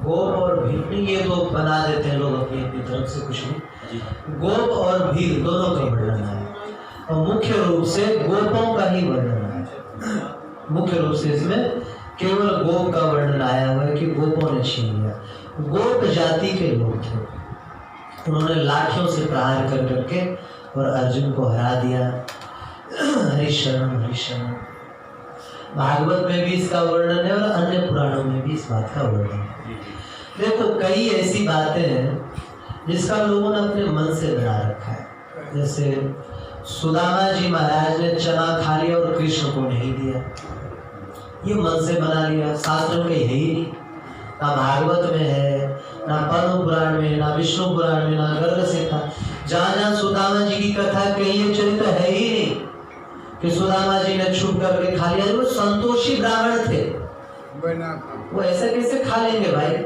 गोप और भील ये तो बना देते हैं लोग अपनी अपनी तरफ से, कुछ नहीं। गोप और भील दोनों का वर्णन आया, और मुख्य रूप से गोपों का ही वर्णन आया। मुख्य रूप से इसमें केवल गोप का वर्णन आया हुआ है कि गोपों ने छीन लिया। गोप जाति के लोग थे, उन्होंने लाठियों से प्रहार कर करके और अर्जुन को हरा दिया। हरिशरण हरिशरण भागवत में भी इसका वर्णन है, और अन्य पुराणों में भी इस बात का वर्णन है। देखो कई ऐसी बातें हैं जिसका लोगों ने अपने मन से बना रखा है। जैसे सुदामा जी महाराज ने चना खा लिया और कृष्ण को नहीं दिया, ये मन से बना लिया, शास्त्र में है ही नहीं, ना भागवत में है, ना पद्म पुराण में, ना विष्णु पुराण में, ना गर्ग सीता। जहाँ जहाँ सुदामा जी की कथा कहीं ये चरित्र है ही नहीं कि सुदामा जी ने छुप करके खा लिया। वो संतोषी ब्राह्मण थे, वो ऐसे कैसे खा लेंगे भाई?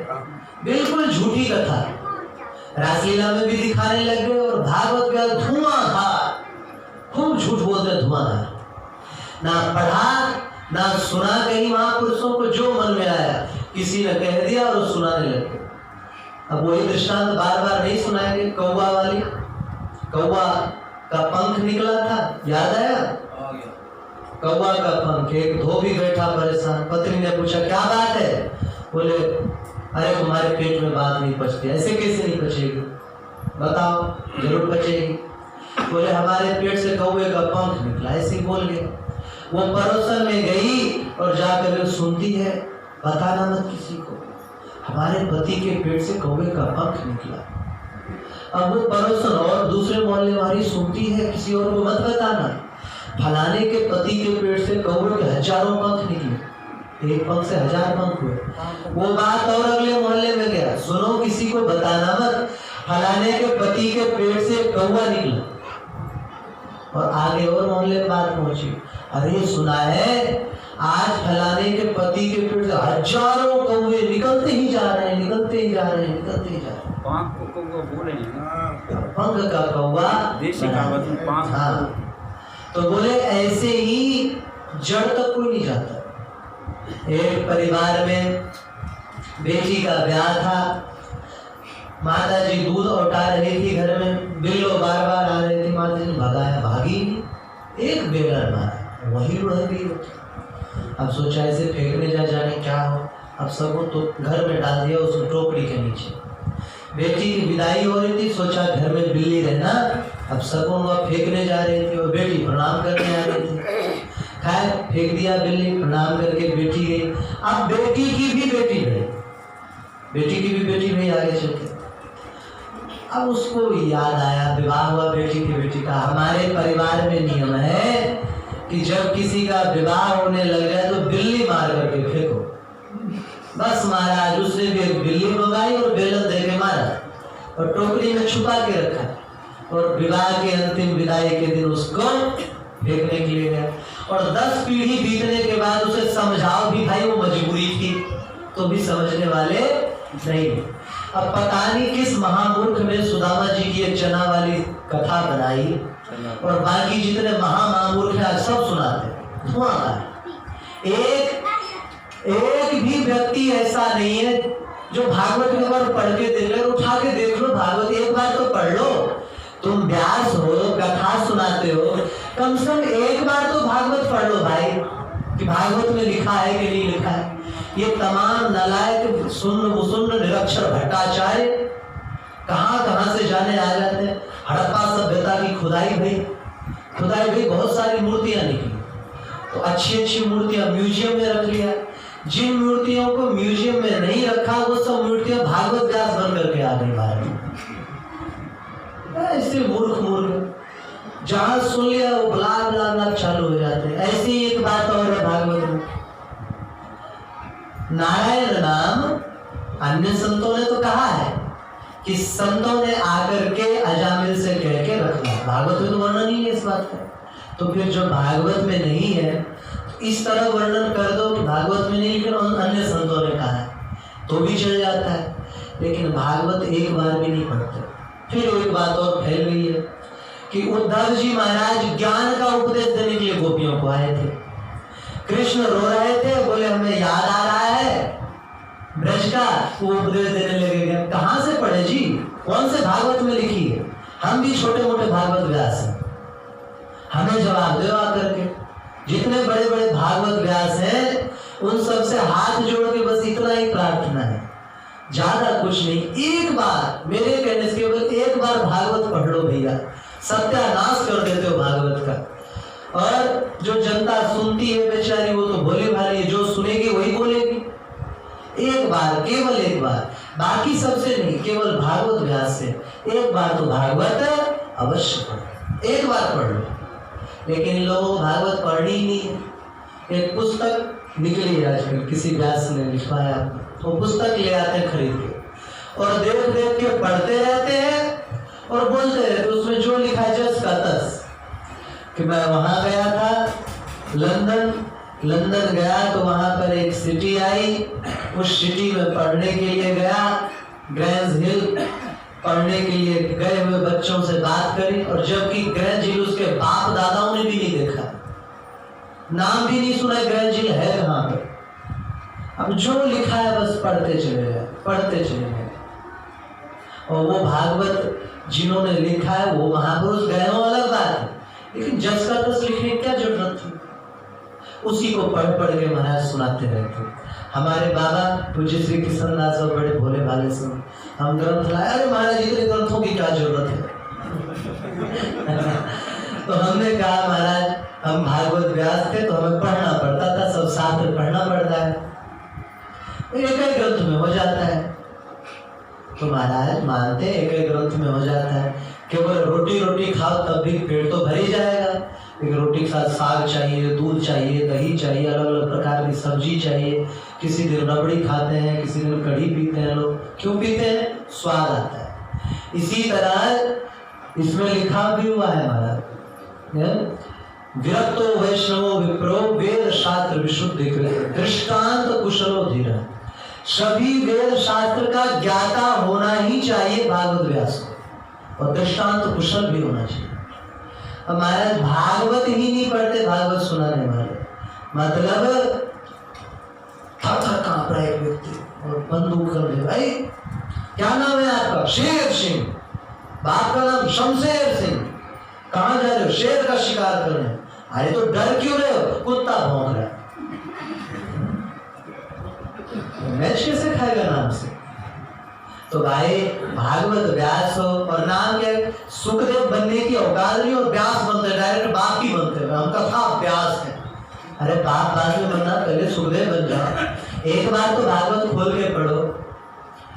बिल्कुल झूठी कथा, रासलीला में भी दिखाने लग गए, और भागवत का धुआंधार, खूब झूठ बोलते धुआंधार, ना पढ़ा ना सुना कहीं महापुरुषों को, जो मन में आया किसी ने कह दिया और सुनाने लगे। अब वही दृष्टांत बार बार नहीं सुनाएंगे। कौवा वाली, कौवा का पंख निकला था, याद आया? कौवा का पंख। एक धोबी बैठा परेशान, पत्नी ने पूछा क्या बात है? बोले अरे तुम्हारे पेट में बात नहीं पचती। ऐसे कैसे नहीं पचेगी? बताओ, जरूर पचेगी। बोले हमारे पेट से कौवे का पंख निकला। ऐसे ही बोल गया। वो पड़ोसन में गई और जाकर सुनती है, बताना मत किसी को, हमारे पति के पेट से कौवे का पंख निकला। अब वो पड़ोसन और दूसरे मोहल्ले वाली सुनती है, किसी और को मत बताना, फलाने के पति के पेट से कौवे के हजारों पंख निकले, एक पंख से 1000 पंख हुए। वो बात और अगले मोहल्ले में गया, सुनो किसी को बताना मत, फलाने के पति के पेट से कौवा निकला। और आगे और मोहल्ले में बात पहुंची, अरे सुना है आज फलाने के पति के पेट से हजारों कौवे निकलते ही जा रहे हैं, निकलते ही जा रहे हैं, निकलते ही जा रहे हैं। पंख को कौवा बोले नहीं, पंख का कौवा देसी कहावत में पंख। हाँ, तो बोले ऐसे ही जड़ तक कोई नहीं जाता। एक परिवार में बेटी का ब्याह था, माता जी दूध औटा रही थी घर में, बिल्लो बार बार आ रही थी, माता जी ने भगाया, भागी नहीं, एक बेलर मारा, वही उड़ गई। अब सोचा ऐसे फेंकने जाने क्या हो, अब सबको तो घर में डाल दिया उस टोकरी के नीचे। बेटी की विदाई हो रही थी, सोचा घर में बिल्ली रहना, अब सबको वह फेंकने जा रही थी और बेटी प्रणाम करने आ रही थी। खैर फेंक दिया बिल्ली, प्रणाम करके बेटी गई। अब बेटी की भी बेटी गई, बेटी की भी बेटी गई आगे चलते। अब उसको याद आया, विवाह हुआ बेटी की बेटी का, हमारे परिवार में नियम है कि जब किसी का विवाह होने लग जाए तो बिल्ली मार करके फेंको। बस महाराज उसने भी एक बिल्ली मंगाई और बेलन दे के मारा और टोकरी में छुपा के रखा और विवाह के अंतिम विदाई के दिन उसको फेंकने के लिए गया। और 10 पीढ़ी बीतने के बाद उसे समझाओ भी भाई वो मजबूरी थी, तो भी समझने वाले नहीं। अब पता नहीं किस महामूर्ख ने सुदामा जी की एक चना वाली कथा बनाई और बाकी जितने महामूर्ख हैं सब सुनाते, धुआं का। एक भी व्यक्ति ऐसा नहीं है जो भागवत के बार पढ़ के देख ले, उठा के देख लो भागवत, एक बार तो पढ़ लो। तुम व्यास हो, कथा सुनाते हो, कम से कम एक बार तो भागवत पढ़ लो भाई, कि भागवत में लिखा है कि नहीं लिखा है। ये तमाम नालायक सुन्न निरक्षर भट्टाचार्य कहाँ से जाने आ जाते हैं। हड़प्पा सभ्यता की खुदाई भाई बहुत सारी मूर्तियां निकली, तो अच्छी मूर्तियां म्यूजियम में रख लिया। जिन मूर्तियों को म्यूजियम में नहीं रखा वो सब मूर्तियां भागवत व्यास बन करके आ गई बाहर। ऐसे मूर्ख जहां सुन लिया वो बला चालू हो जाते हैं। ऐसी ही एक बात और है भागवत में, नारायण नाम अन्य संतों ने तो कहा है कि संतों ने आकर के अजामिल से कह के रखना, भागवत में तो वर्णन ही है इस बात का। तो फिर जो भागवत में नहीं है तो इस तरह वर्णन कर दो कि भागवत में नहीं लेकिन अन्य संतों ने कहा है, तो भी चल जाता है। लेकिन भागवत एक बार भी नहीं पढ़ते। फिर एक बात और फैल गई है कि उद्धव जी महाराज ज्ञान का उपदेश देने के लिए गोपियों को आए थे। कृष्ण रो रहे थे, बोले हमें याद आ रहा है ब्रज का, वो उपदेश देने लगे। कहाँ से पढ़े जी, कौन से भागवत में लिखी है? हम भी छोटे मोटे भागवत व्यास हैं, हमें जवाब दो आकर के। जितने बड़े बड़े भागवत व्यास हैं उन सब से हाथ जोड़ के बस इतना ही प्रार्थना है, ज्यादा कुछ नहीं। एक बार मेरे कहने से केवल एक बार भागवत पढ़ लो भैया, सत्यानाश कर देते हो भागवत का। और जो जनता सुनती है बेचारी वो तो भोली भाली है, जो सुनेगी वही बोलेगी। एक बार, केवल एक बार, बाकी सबसे नहीं, केवल भागवत व्यास से एक बार तो भागवत अवश्य पढ़ो, एक बार पढ़ लो। लेकिन लोग भागवत पढ़नी ही नहीं है। एक पुस्तक निकली है आजकल, किसी व्यास ने लिखवाया, वो पुस्तक ले आते हैं खरीद के और देख देख के पढ़ते रहते हैं और बोलते रहते, उसमें जो लिखा है जस का तस, कि मैं वहां गया था लंदन गया तो वहां पर एक सिटी आई, उस सिटी में पढ़ने के लिए गया, ग्रैंज हिल पढ़ने के लिए गए हुए बच्चों से बात करी, और जबकि ग्रैंज हिल उसके बाप दादाओं ने भी नहीं देखा, नाम भी नहीं सुना ग्रैंज हिल है कहाँ पे। अब जो लिखा है बस पढ़ते चले गए। और वो भागवत जिन्होंने लिखा है वो महापुरुष गए हो अलग बात है, लेकिन जस का तस लिखने की क्या जरूरत थी? उसी को पढ़ पढ़ के महाराज सुनाते रहते। हमारे बाबा पूज्य श्री कृष्णदास और बड़े भोले भाले से हम ग्रंथ लाए, अरे महाराज इतने ग्रंथों की क्या जरूरत है। तो हमने कहा महाराज हम भागवत व्यास थे तो हमें पढ़ना पड़ता था, सब शास्त्र पढ़ना पड़ता है, एक एक ग्रंथ में हो जाता है। तो महाराज मानते एक एक ग्रंथ में हो जाता है, केवल रोटी रोटी खाओ तब भी पेट तो भर ही जाएगा। एक रोटी के साथ साग चाहिए, दूध चाहिए, दही चाहिए, अलग अलग प्रकार की सब्जी चाहिए। किसी दिन रबड़ी खाते हैं, किसी दिन कढ़ी पीते हैं लोग। क्यों पीते हैं? स्वाद आता है। इसी तरह इसमें लिखा भी हुआ है महाराज, विरक्तो वैष्णवो विप्रो वेद शास्त्र विशुद्ध दृष्टांत कुशलो धीरा। सभी वेद शास्त्र का ज्ञाता होना ही चाहिए भागवत व्यास को, और दृष्टांत कुशल भी होना चाहिए। अब महाराज भागवत ही नहीं पढ़ते, भागवत सुनाने वाले, मतलब थर कांप रहा एक व्यक्ति और बंदूक कर दे, भाई क्या नाम है आपका? शेर सिंह। बाप का नाम शमशेर सिंह। कहाँ जा रहे हो? शेर का शिकार करने। अरे तो डर क्यों रहे हो? कुत्ता भौंक रहा है। मैच कैसे खाएगा नाम से? तो भाई भागवत व्यास हो, और नाम क्या है? सुखदेव बनने की औकात नहीं, और व्यास बनते डायरेक्ट बाप ही बनते हैं। हम कथा व्यास है। अरे बाप बाद में बनना, पहले सुखदेव बन जाओ। एक बार तो भागवत खोल के पढ़ो।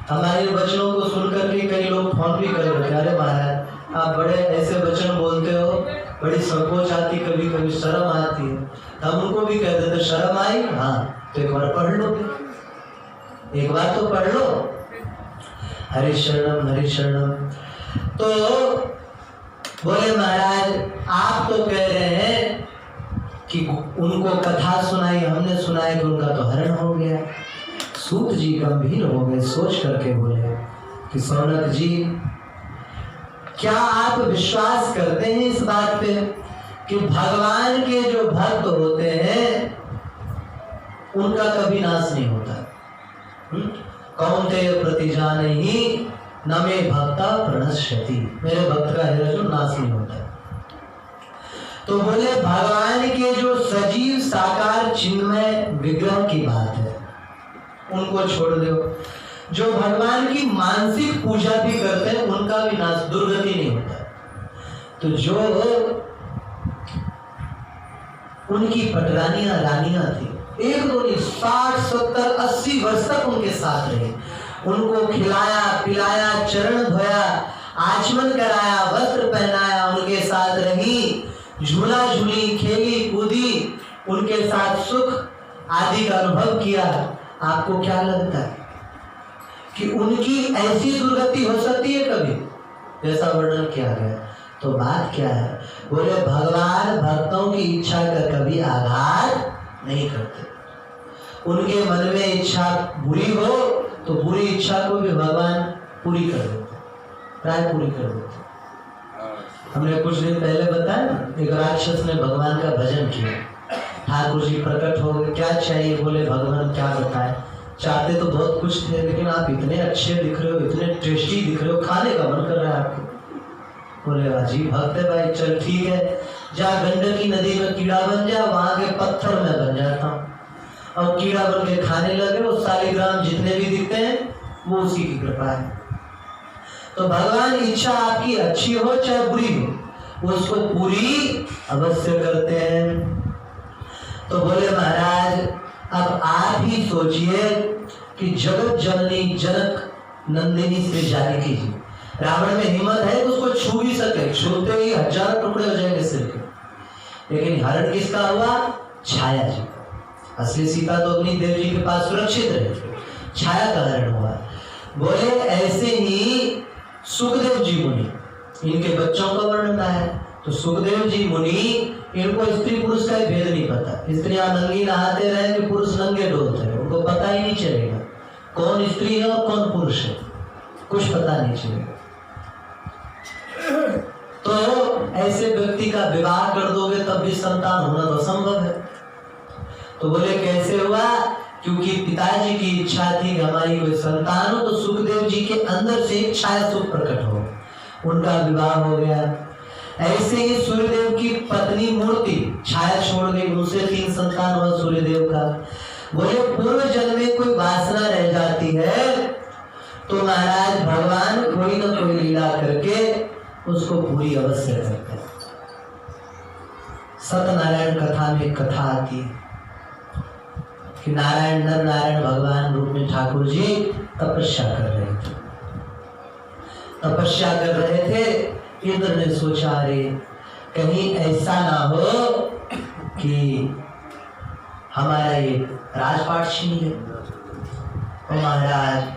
हमारे वचनों को सुनकर के कई लोग फोन भी कर रहे, अरे महाराज आप बड़े ऐसे वचन बोलते हो, बड़ी संकोच आती, कभी कभी शर्म आती है। हम उनको भी कह देते शर्म आई, हाँ तो एक बार पढ़ लो, एक बार तो पढ़ लो। हरि शरणम हरि शरणम। तो बोले महाराज आप तो कह रहे हैं कि उनको कथा सुनाई, हमने सुनाई कि उनका तो हरण हो गया। सूत जी गंभीर हो गए, सोच करके बोले कि सौनक जी क्या आप विश्वास करते हैं इस बात पे कि भगवान के जो भक्त होते हैं उनका कभी नाश नहीं होता? कौन्तेय प्रतिजाने ही न मे भक्ता प्रणश्यति, मेरे भक्त का हृदय नाश नहीं होता। तो बोले भगवान के जो सजीव साकार चिन्मय विग्रह की बात है उनको छोड़ दो। जो भगवान की मानसिक पूजा भी करते हैं उनका भी नाश, दुर्गति नहीं होता। तो जो उनकी पटरानियां रानियां थी, एक दो नहीं 60 70 80 वर्ष तक उनके साथ रहे, उनको खिलाया पिलाया, चरण धोया, आचमन कराया, वस्त्र पहनाया, उनके साथ रही, झूला झूली, खेली कूदी, उनके साथ सुख आदि का अनुभव किया। आपको क्या लगता है कि उनकी ऐसी दुर्गति हो सकती है कभी, जैसा वर्णन किया गया? तो बात क्या है? बोले भगवान भक्तों की इच्छा का कभी आघात नहीं करते। उनके मन में इच्छा बुरी हो तो बुरी इच्छा को भी भगवान पूरी कर देते, प्राय पूरी कर देते। हमने कुछ दिन पहले बताया ना, एक राक्षस ने भगवान का भजन किया, ठाकुर जी प्रकट हो गए, क्या चाहिए? बोले भगवान क्या बताए, चाहते तो बहुत कुछ थे लेकिन आप इतने अच्छे दिख रहे हो, इतने टेस्टी दिख रहे हो, खाने का मन कर रहा है आपको। बोले अजीब भक्त है भाई, चल ठीक है, जा गंडकी नदी में कीड़ा बन जा, वहां के पत्थर में बन जाता हूँ, और कीड़ा बन के खाने लगे। वो शालिग्राम जितने भी दिखते हैं वो उसी की कृपा है। तो भगवान इच्छा आपकी अच्छी हो चाहे बुरी हो, वो उसको पूरी अवश्य करते हैं। तो बोले महाराज अब आप ही सोचिए कि जगत जननी जनक नंदिनी से जानकी जी, रावण में हिम्मत है कि उसको छू भी सके, छूते ही 1000 टुकड़े हो जाएंगे सिर के। लेकिन हरण किसका हुआ? छाया जी का। असली सीता तो अपनी देव जी के पास सुरक्षित रहे, छाया का हरण हुआ। बोले ऐसे ही सुखदेव जी मुनि, इनके बच्चों का वर्णन है। तो सुखदेव जी मुनि, इनको स्त्री पुरुष का भेद नहीं पता। स्त्रियां नंगी नहाते रहे कि पुरुष नंगे डोलते रहे, उनको पता ही नहीं चलेगा कौन स्त्री है और कौन पुरुष है, कुछ पता नहीं चलेगा। तो ऐसे व्यक्ति का विवाह कर दोगे तब भी संतान होना तो असंभव है। तो बोले कैसे हुआ? क्योंकि पिताजी की इच्छा थी कि हमारी कोई संतान हो, तो सुखदेव जी के अंदर से एक छाया सुख प्रकट हो, उनका विवाह हो गया। ऐसे ही सूर्यदेव की पत्नी मूर्ति छाया छोड़ गई, उनसे 3 संतान हुआ सूर्यदेव का। बोले पूर्व जन्म में कोई वासना रह जाती है तो महाराज भगवान कोई ना कोई लीला करके उसको पूरी अवश्य करते हैं। सत्यनारायण कथा में एक कथा आती है कि नारायण नर नारायण भगवान रूप में ठाकुर जी तपस्या कर रहे थे। तपस्या कर रहे थे, इंद्र ने सोचा अरे कहीं ऐसा ना हो कि हमारा ये राजपाट छीन ले। और महाराज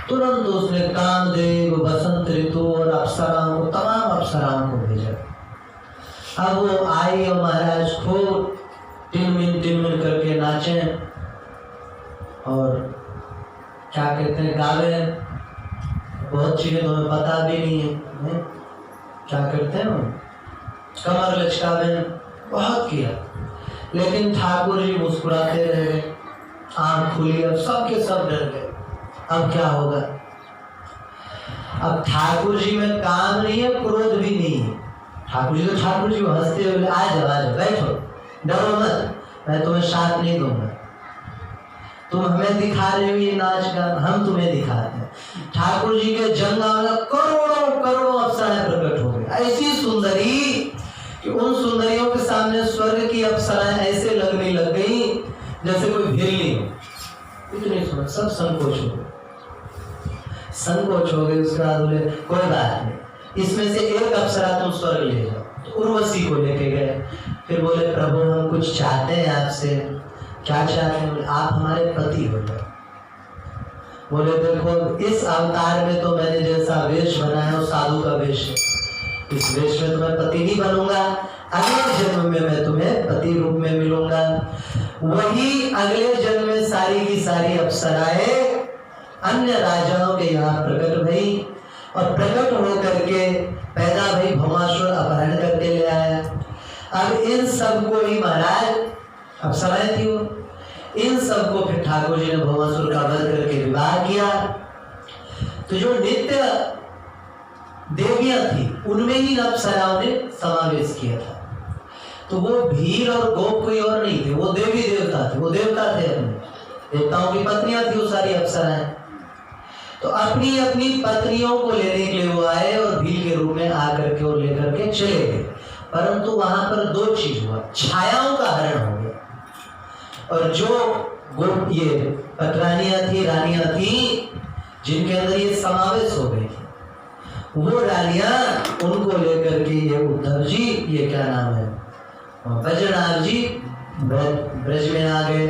तुरंत उसने कामदेव, बसंत ऋतु और अप्सराओं को, तमाम अप्सराओं को भेजा। अब वो आई और महाराज खूब टिनमिन करके नाचे और क्या कहते हैं गावे। बहुत चीजें तुम्हें पता भी नहीं है, क्या करते हैं वो, कमर लचकावे, बहुत किया। लेकिन ठाकुर जी मुस्कुराते रहे, आंख खुली, अब सबके सब डर गए। अब क्या होगा? अब ठाकुर जी में काम नहीं है, क्रोध भी नहीं है। ठाकुर जी को हंसते हुए आ जाओ बैठो, डरो मत, मैं तुम्हें साथ नहीं दूंगा। तुम हमें दिखा रहे हो ये नाच गान, हम तुम्हें दिखाते हैं। ठाकुर जी के जंगा में करोड़ों अप्सराएं प्रकट हो गई, ऐसी सुंदरी कि उन सुंदरियों के सामने स्वर्ग की अप्सराएं ऐसे लगने लग गई जैसे कोई भेलनी हो। इतनी सुंदर, सब संकोच हो गए। उसके बाद बोले कोई बात नहीं, इसमें से एक अप्सरा तुम स्वर्ग ले जाओ। तो उर्वशी को लेके गए। फिर बोले प्रभु हम कुछ चाहते हैं आपसे। क्या चाहते हैं? बोले आप हमारे पति हो जाओ। बोले देखो इस अवतार में तो मैंने जैसा वेश बनाया वो साधु का वेश है, इस वेश में तुम्हें पति नहीं बनूंगा, अगले जन्म में मैं तुम्हें पति रूप में मिलूंगा। वही अगले जन्म में सारी की सारी अप्सराएं अन्य राजाओं के यहाँ प्रकट भई और प्रकट होकर के पैदा भई भौमासुर अपहरण करके ले आया। अब इन सबको ही महाराज अप्सराएं थी वो, इन सबको फिर ठाकुर जी ने भौमासुर का वध करके विवाह किया। तो जो नित्य देवियां थी उनमें ही अप्सराओं ने समावेश किया था। तो वो भील और गोप कोई और नहीं थे, वो देवी देवता थे, वो देवता थे, अपने देवताओं की पत्नियां थी वो सारी अप्सराएं। तो अपनी अपनी पत्नियों को लेने के लिए वो आए और भील के रूप में आकर के और लेकर के चले गए। परंतु वहां पर 2 चीज हुआ, छायाओं का हरण हो गया और जो ये पटरानियां थी, रानियां थी जिनके अंदर ये समावेश हो गई थी, वो रानियां उनको लेकर के ये उद्धव जी, ये क्या नाम है, बजनाथ जी ब्रज में आ गए।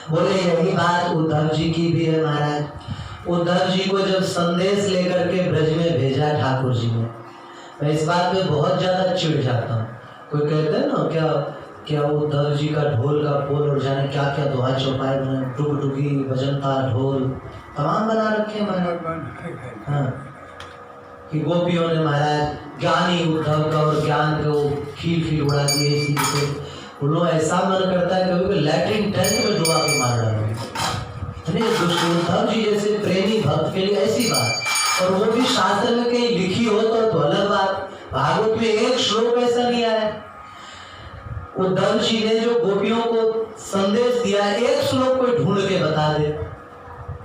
बोले यही बात उद्धव जी की भी है महाराज। उद्धव जी को जब संदेश लेकर के ब्रज में भेजा ठाकुर जी ने, मैं इस बात पे बहुत ज्यादा चिढ़ जाता हूँ। कोई कहते हैं ना क्या उद्धव जी का ढोल का पोल और जाने क्या क्या दोहा चौपाई बनाए, टुकटुकी, बजनता, ढोल तमाम बना रखे महाराज। हाँ, कि गोपियों ने महाराज ज्ञानी उद्धव का और ज्ञान को खील उड़ा दिए। इसी से उन लोग ऐसा मन करता है कभी लैट्रिन टैंक में डुबा के मार डालो। इतने दुष्ट उद्धव जी जैसे प्रेमी भक्त के लिए ऐसी बात, और वो भी शास्त्र में कहीं लिखी हो तो अलग बात। भागवत में एक श्लोक ऐसा नहीं आया। उद्धव जी ने जो गोपियों को संदेश दिया, एक श्लोक कोई ढूंढ के बता दे,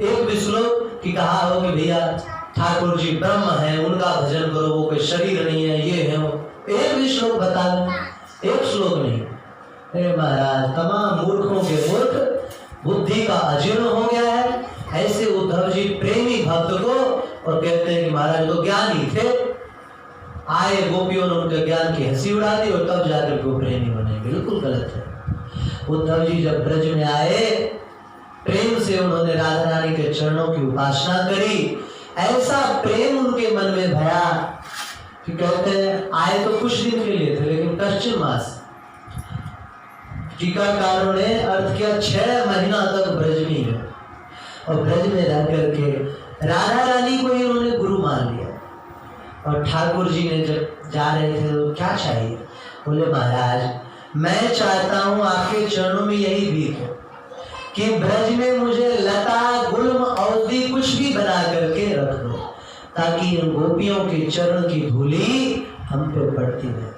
एक भी श्लोक की कहा हो कि भैया ठाकुर जी ब्रह्म है, उनका भजन करो, वो कोई शरीर नहीं है, ये है वो, एक भी श्लोक बता दो, एक श्लोक नहीं। अरे महाराज तमाम मूर्खों के मूर्ख, बुद्धि का अजीर्ण हो गया है। ऐसे उद्धव जी प्रेमी भक्त को और कहते हैं कि महाराज तो ज्ञानी थे, आए गोपियों ने उनके ज्ञान की हंसी उड़ा दी और तब जाकर वो प्रेमी बने। बिल्कुल गलत है। उद्धव जी जब ब्रज में आए, प्रेम से उन्होंने राधा रानी के चरणों की उपासना करी। ऐसा प्रेम उनके मन में भया कि कहते हैं आए तो कुछ दिन के लिए थे, लेकिन कश्चिन मास, टीकाकारों ने अर्थ किया 6 महीना तक ब्रज में है और ब्रज में रह करके राधा रानी को ही उन्होंने गुरु मान लिया। और ठाकुर जी ने जब जा रहे थे तो क्या चाहिए, बोले महाराज मैं चाहता हूं आपके चरणों में यही भीख है कि ब्रज में मुझे लता गुल्म औषधि कुछ भी बना करके रख दो, ताकि इन गोपियों के चरण की धूली हम पे पड़ती है।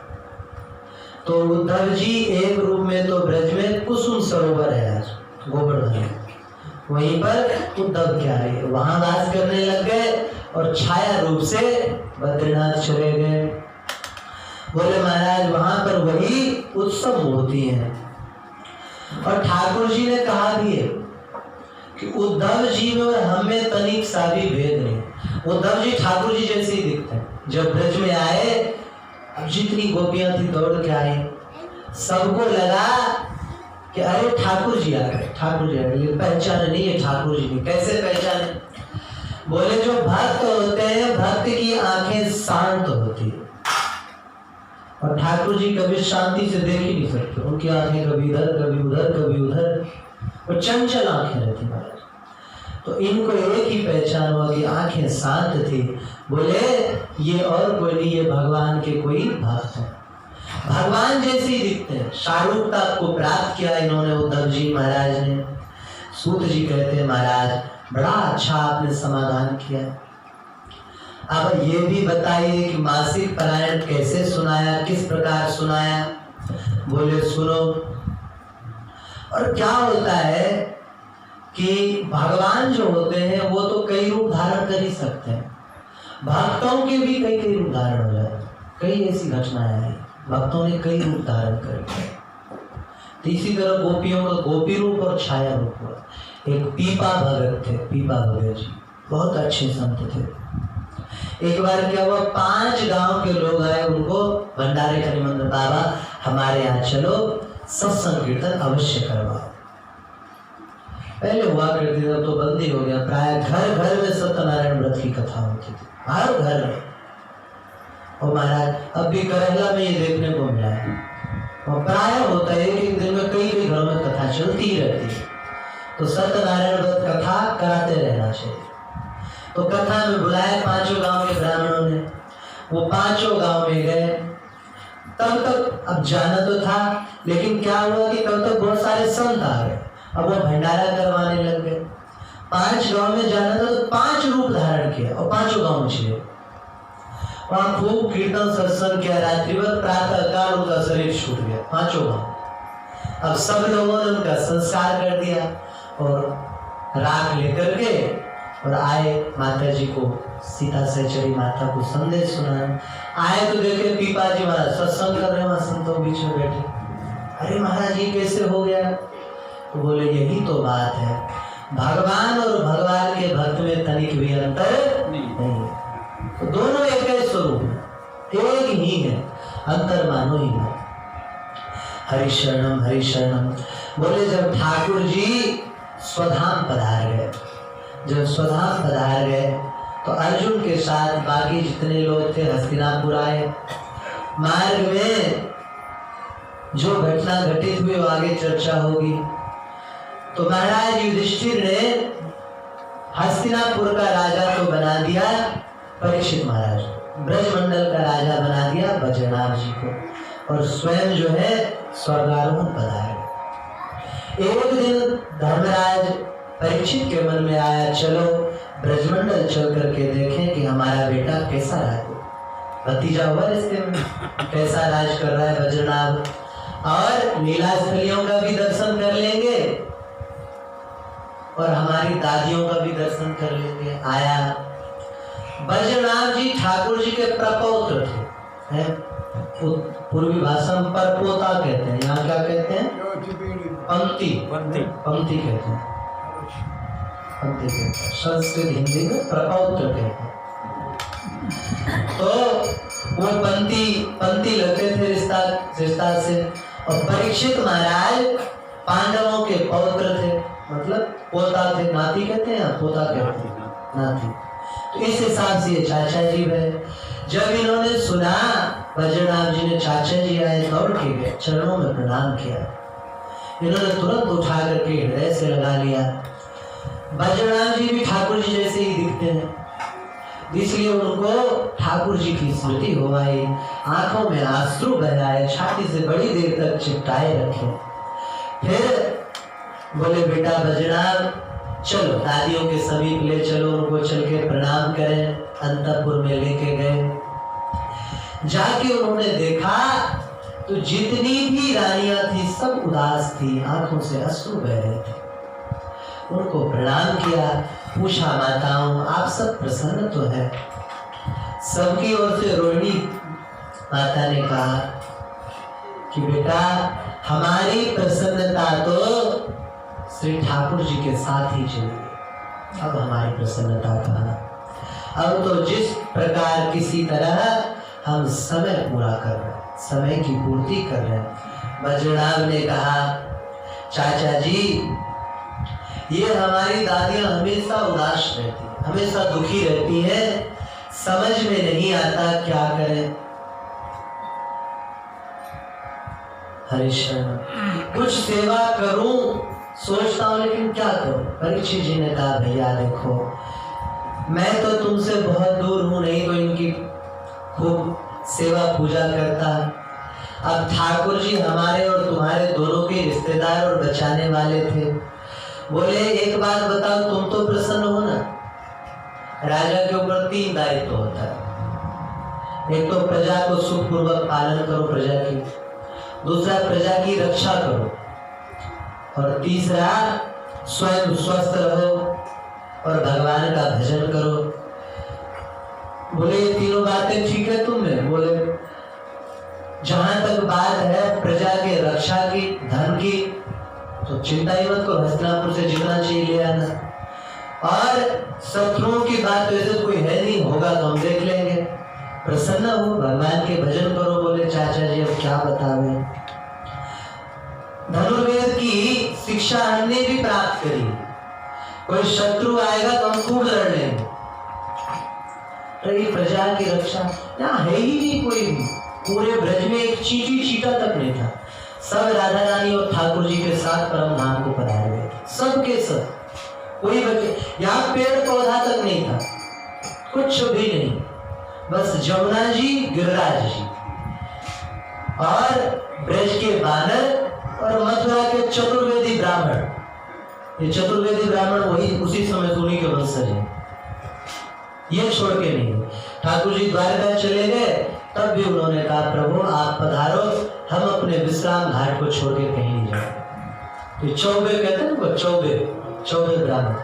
तो उद्धव जी एक रूप में तो ब्रज में कुसुम सरोवर है आज गोवर्धन, वहीं पर उद्धव क्या है वहां वास करने लग गए और छाया रूप से बद्रीनाथ चले गए। बोले महाराज वहां पर वही उत्सव होती हैं। और ठाकुर जी ने कहा भी है कि उद्धव जी में और हम में तनिक सा भी भेद नहीं। उद्धव जी ठाकुर जी जैसे ही दिखते हैं। जब ब्रज में आए, अब जितनी गोपियां थी दौड़ के आई, सबको लगा कि अरे ठाकुर जी आ गए, ठाकुर जी आ गए। पहचाने नहीं है ठाकुर जी नहीं। कैसे पहचाने? बोले जो भक्त होते हैं भक्त की आंखें शांत होती है और ठाकुर जी कभी शांति से देख ही नहीं सकते। उनकी आंखें कभी इधर कभी उधर कभी उधर, और चंचल आंखें रहती महाराज। तो इनको एक ही पहचान हुआ कि आंखें शांत थी। बोले ये और कोई नहीं, ये भगवान के कोई भक्त है, भगवान जैसे ही दिखते हैं। शाहरुखता को प्राप्त किया इन्होंने उद्धव जी महाराज ने। सूत जी कहते हैं महाराज बड़ा अच्छा आपने समाधान किया। अब ये भी बताइए कि मासिक पारायण कैसे सुनाया, किस प्रकार सुनाया? बोले सुनो। और क्या होता है कि भगवान जो होते हैं वो तो कई रूप धारण कर ही सकते हैं, भक्तों के भी कई कई रूप धारण हो जाते हैं। कई ऐसी घटनाएं आई, भक्तों ने कई रूप धारण कर लिया। तो इसी तरह गोपियों का गोपी रूप और छाया रूप हुआ। एक पीपा भगत थे, पीपा भगत जी बहुत अच्छे संत थे। एक बार क्या हुआ, 5 गांव के लोग आए उनको भंडारे का निमंत्रण, बाबा हमारे यहाँ चलो सत्संग कीर्तन अवश्य करवाओ। पहले हुआ करती थी, तो बंदी हो गया। प्राय घर घर में सत्यनारायण व्रत की कथा होती थी, हर घर में। और महाराज अब भी करहला में ये देखने को मिला है। और प्राय होता है कि दिन में कई कई घरों में कथा चलती ही रहती है। तो सत्यनारायण व्रत कथा कराते रहना चाहिए। तो कथा में बुलाए 5 गांव के ब्राह्मणों ने, वो 5 गांव में गए। तब तक अब जाना तो था, लेकिन क्या हुआ कि तब तक बहुत सारे संत आ गए। अब वो भंडारा करवाने लग गए। 5 गांव में जाना था तो 5 रूप धारण किया और 5 गांव में चले। वहां खूब कीर्तन सत्संग किया। रात्रि भर प्रातः काल उनका शरीर छूट गया 5 गांव। अब सब लोगों ने उनका संस्कार कर दिया और राख लेकर के और आए माता जी को, सीता सहचरी माता को संदेश सुनाने आए। तो देखे पीपा जी महाराज सत्संग कर रहे हैं, वहां संतों बीच में बैठे। अरे महाराज ये कैसे हो गया? तो बोले यही तो बात है, भगवान और भगवान के भक्त में तनिक भी अंतर नहीं है। तो दोनों एक ही स्वरूप है, एक ही है, अंतर मानो ही ना। हरिशरणम हरिशरणम। बोले जब ठाकुर जी स्वधाम पधार गए, जब स्वधाम पधार गए तो अर्जुन के साथ बाकी जितने लोग थे हस्तिनापुर आए। मार्ग में जो घटना घटित हुई वो आगे चर्चा होगी। तो महाराज युधिष्ठिर ने हस्तिनापुर का राजा तो बना दिया परीक्षित महाराज, ब्रजमंडल का राजा बना दिया बद्रीनाथ जी को, और स्वयं जो है स्वर्गारोहण पधारे। एक दिन धर्मराज परीक्षित के मन में आया, चलो ब्रजमंडल चल करके देखें कि हमारा बेटा कैसा राज, भतीजा हुआ रिश्ते में, कैसा राज कर रहा है बद्रीनाथ, और लीला स्थलियों का भी दर्शन कर लेंगे और हमारी दादियों का भी दर्शन कर लेंगे। आया। बद्रीनाथ जी ठाकुर जी के प्रपौत्र थे, हैं? पूर्वी भाषा में परपोता कहते हैं, यहाँ क्या कहते हैं? पंक्ति, पंक्ति कहते हैं, पंक्ति कहते हैं। संस्कृत हिंदी में प्रपौत्र कहते हैं। तो वो पंक्ति लगते थे रिश्ता से। और परीक्षित महाराज पांडवों के पौत्र थे, मतलब पोता थे, नाती कहते हैं, पोता कहते हैं, नाती। तो इस हिसाब से ये चाचा जी है। जब इन्होंने सुना, बद्रीनाथ जी ने चाचा जी आए, दौड़ के गए, चरणों में प्रणाम किया। इन्होंने तुरंत उठा करके हृदय से लगा लिया। बद्रीनाथ जी भी ठाकुर जी जैसे ही दिखते हैं, इसलिए उनको ठाकुर जी की स्मृति हो आई। आंखों में आंसू बह आए, छाती से बड़ी देर तक चिपटाए रखे। फिर बोले बेटा बद्रीनाथ चलो दादियों के समीप ले चलो, उनको चल के प्रणाम करें। अंतपुर में लेके गए। जाके उन्होंने देखा तो जितनी भी रानियां थी सब उदास थी, आंखों से अश्रु बह रहे थे। उनको प्रणाम किया, पूछा माताओं आप सब प्रसन्न तो है? सबकी ओर से रोहिणी माता ने कहा कि बेटा हमारी प्रसन्नता तो श्री ठाकुर जी के साथ ही चली, अब हमारी प्रसन्नता कहाँ। अब तो जिस प्रकार किसी तरह हम समय पूरा कर रहे हैं, समय की पूर्ति कर रहे हैं। बजरंग ने कहा चाचा जी ये हमारी दादियां हमेशा उदास रहती, हमेशा दुखी रहती हैं, समझ में नहीं आता क्या करें। हरिशरण कुछ सेवा करूं सोचता हूं लेकिन क्या करूं। परीक्षित जी ने कहा भैया देखो मैं तो तुमसे बहुत दूर हूं, नहीं तो इनकी खूब सेवा पूजा करता। अब ठाकुर जी हमारे और तुम्हारे दोनों के रिश्तेदार और बचाने वाले थे। बोले एक बात बताओ तुम तो प्रसन्न हो ना, राजा के ऊपर 3 दायित्व होता है। एक तो प्रजा को सुखपूर्वक पालन करो प्रजा की, दूसरा प्रजा की रक्षा करो, और तीसरा स्वयं स्वस्थ रहो और भगवान का भजन करो। बोले ये तीनों बातें ठीक है तुमने? बोले जहां तक बात है प्रजा के रक्षा की, धन की, तो चिंता ही मत करो, हस्तिनापुर से जितना चाहिए ले आना। और शत्रुओं की बात वैसे तो कोई है नहीं, होगा तो हम देख लेंगे, प्रसन्न हो, भगवान के भजन करो। बोले चाचा जी अब क्या बतावे। धनुर्वेद की शिक्षा हमने भी प्राप्त करी, कोई शत्रु आएगा तो हम खूब लड़ लेंगे। तो ये प्रजा की रक्षा यहाँ है ही नहीं कोई भी, पूरे ब्रज में एक चींटी चीटा तक नहीं था। सब राधा रानी और ठाकुर जी के साथ परम धाम को पधारे हुए थे, सब के सब, कोई बच्चे, यहाँ पेड़ पौधा तक नहीं था, कुछ भी नहीं, बस जमुना जी, गिरिराज जी और ब्रज के बानर और मथुरा के चतुर्वेदी ब्राह्मण। ये चतुर्वेदी ब्राह्मण वही उसी समय सोनी के वंशज है, ये छोड़ के नहीं। ठाकुर जी द्वारका चले गए तब भी उन्होंने कहा प्रभु आप पधारो, हम अपने विश्राम घाट को छोड़ के कहीं नहीं जाए। तो चौबे कहते हैं ना, चौबे ब्राह्मण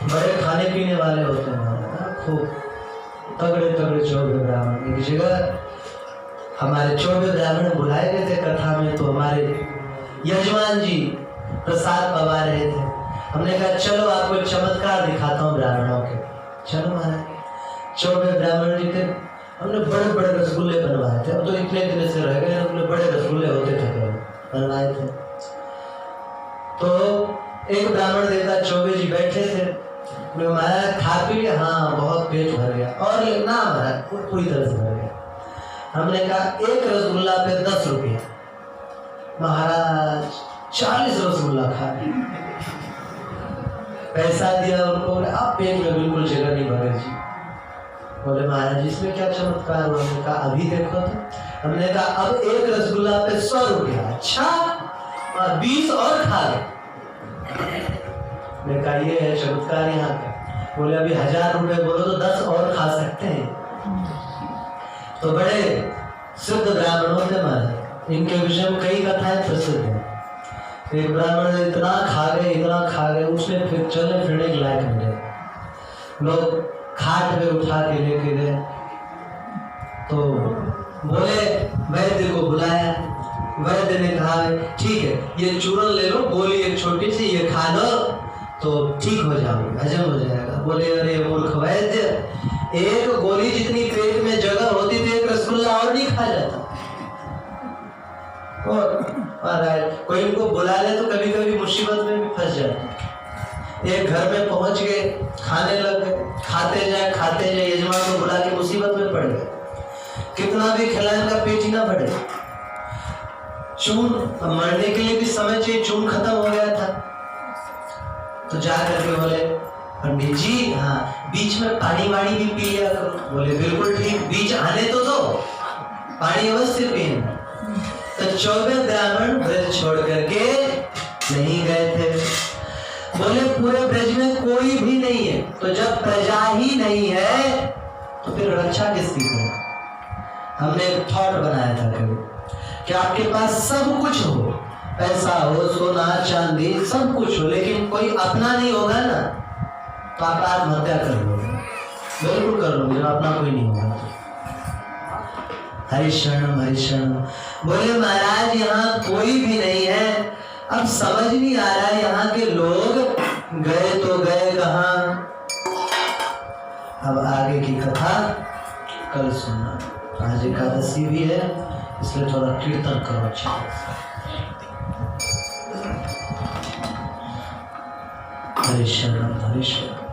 बड़े खाने पीने वाले होते हैं, खूब तगड़े तगड़े चौबे ब्राह्मण। एक जगह हमारे चौबे ब्राह्मण बुलाए गए थे कथा में, तो हमारे यजमान जी प्रसाद पवा रहे थे। हमने कहा चलो आपको एक चमत्कार दिखाता हूँ ब्राह्मणों के। चलो महाराज। चौबे ब्राह्मण जी थे, हमने बड़े बड़े रसगुल्ले बनवाए थे, अब तो इतने दिन से रह गए, हमने बड़े रसगुल्ले होते थे बनवाए थे। तो एक ब्राह्मण देवता चौबे जी बैठे थे, महाराज खा पी लिया? हाँ बहुत पेट भर गया। और ना महाराज पूरी तरह से भर गया। हमने कहा एक रसगुल्ला पे 10 रुपया। महाराज 40 रसगुल्ला खा लिया, पैसा दिया उनको, अब पेट में बिल्कुल जगह नहीं भरे जी। बोले महाराज इसमें क्या चमत्कार हुआ? हमने कहा अभी देखो तो। हमने कहा अब एक रसगुल्ला पे 100 रुपया। अच्छा 20 और खा गए। मैंने कहा ये है चमत्कार यहाँ का। बोले अभी 1000 रुपए बोलो तो 10 और खा सकते हैं। तो बड़े शुद्ध ब्राह्मणों थे महाराज, इनके विषय में कई कथाएं प्रसिद्ध हैं। एक ब्राह्मण ने इतना खा गए, उसने फिर चलने फिरने के लायक नहीं रहे। लोग खाट पे उठा के लेके गए, तो बोले वैद्य को बुलाया। वैद्य ने कहा ठीक है ये चूरन ले लो, गोली एक छोटी सी, ये खा लो तो ठीक हो जाओगे, हजम हो जाएगा। बोले अरे मूर्ख वैद्य, एक गोली जितनी पेट में जगह होती थी एक रसगुल्ला और नहीं खा जाता। और कोई इनको बुला ले तो कभी कभी मुसीबत में भी फंस जाते। एक घर में पहुंच गए, खाने लग गए, खाते जाए यजमान को बुला के मुसीबत में पड़ गए। कितना भी खिलाने का पेट ही ना बढ़े। चून मरने के लिए भी समय चाहिए, चून खत्म हो गया था। तो जा करके बोले पंडित जी हाँ बीच में पानी वाणी भी पी लिया करो। बोले बिल्कुल ठीक, बीच आने तो दो, पानी अवश्य पीना। तो 24 ब्राह्मण ब्रज छोड़ करके नहीं गए थे। बोले पूरे ब्रज में कोई भी नहीं है, तो जब प्रजा ही नहीं है तो फिर रक्षा किसकी करें? हमने एक थॉट बनाया था कभी कि आपके पास सब कुछ हो, पैसा हो, सोना चांदी सब कुछ हो, लेकिन कोई अपना नहीं होगा ना, तो आप आत्महत्या कर लोगे। बिल्कुल कर लोगे, जब अपना कोई नहीं होगा। हरिशरणम हरिशरणम। बोले महाराज यहाँ कोई भी नहीं है, अब समझ नहीं आ रहा है यहाँ के लोग गए तो गए कहाँ। अब आगे की कथा कल सुनना। आज एकादशी भी है, इसलिए थोड़ा कीर्तन करो अच्छा। हरिशरणम हरिशरणम।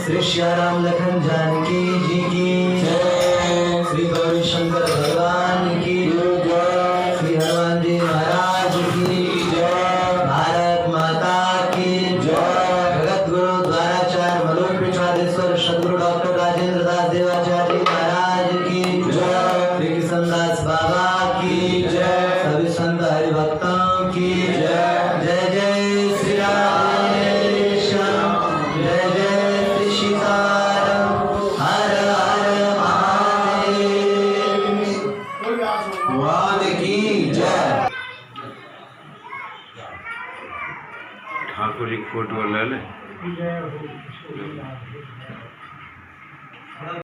श्री श्याराम लखन जानकी जी की जय। श्री गौरी शंकर भगवान की जय। श्री हनुमान जी महाराज की जय। भारत माता की जय। जगत गुरु द्वाराचार्य मलोक पिछवादेश्वर सदगुरु डॉक्टर राजेंद्र दास देवाचार्य महाराज की जय। श्री कृष्णदास बाबा की जय। सभी संत हरि भक्तों की जय। जय जय श्री राम, जय श्याम, जय जय श्री सीताराम। हर हर महादेव। भगवान की जय। ठाकुर जी फोटो ले ले।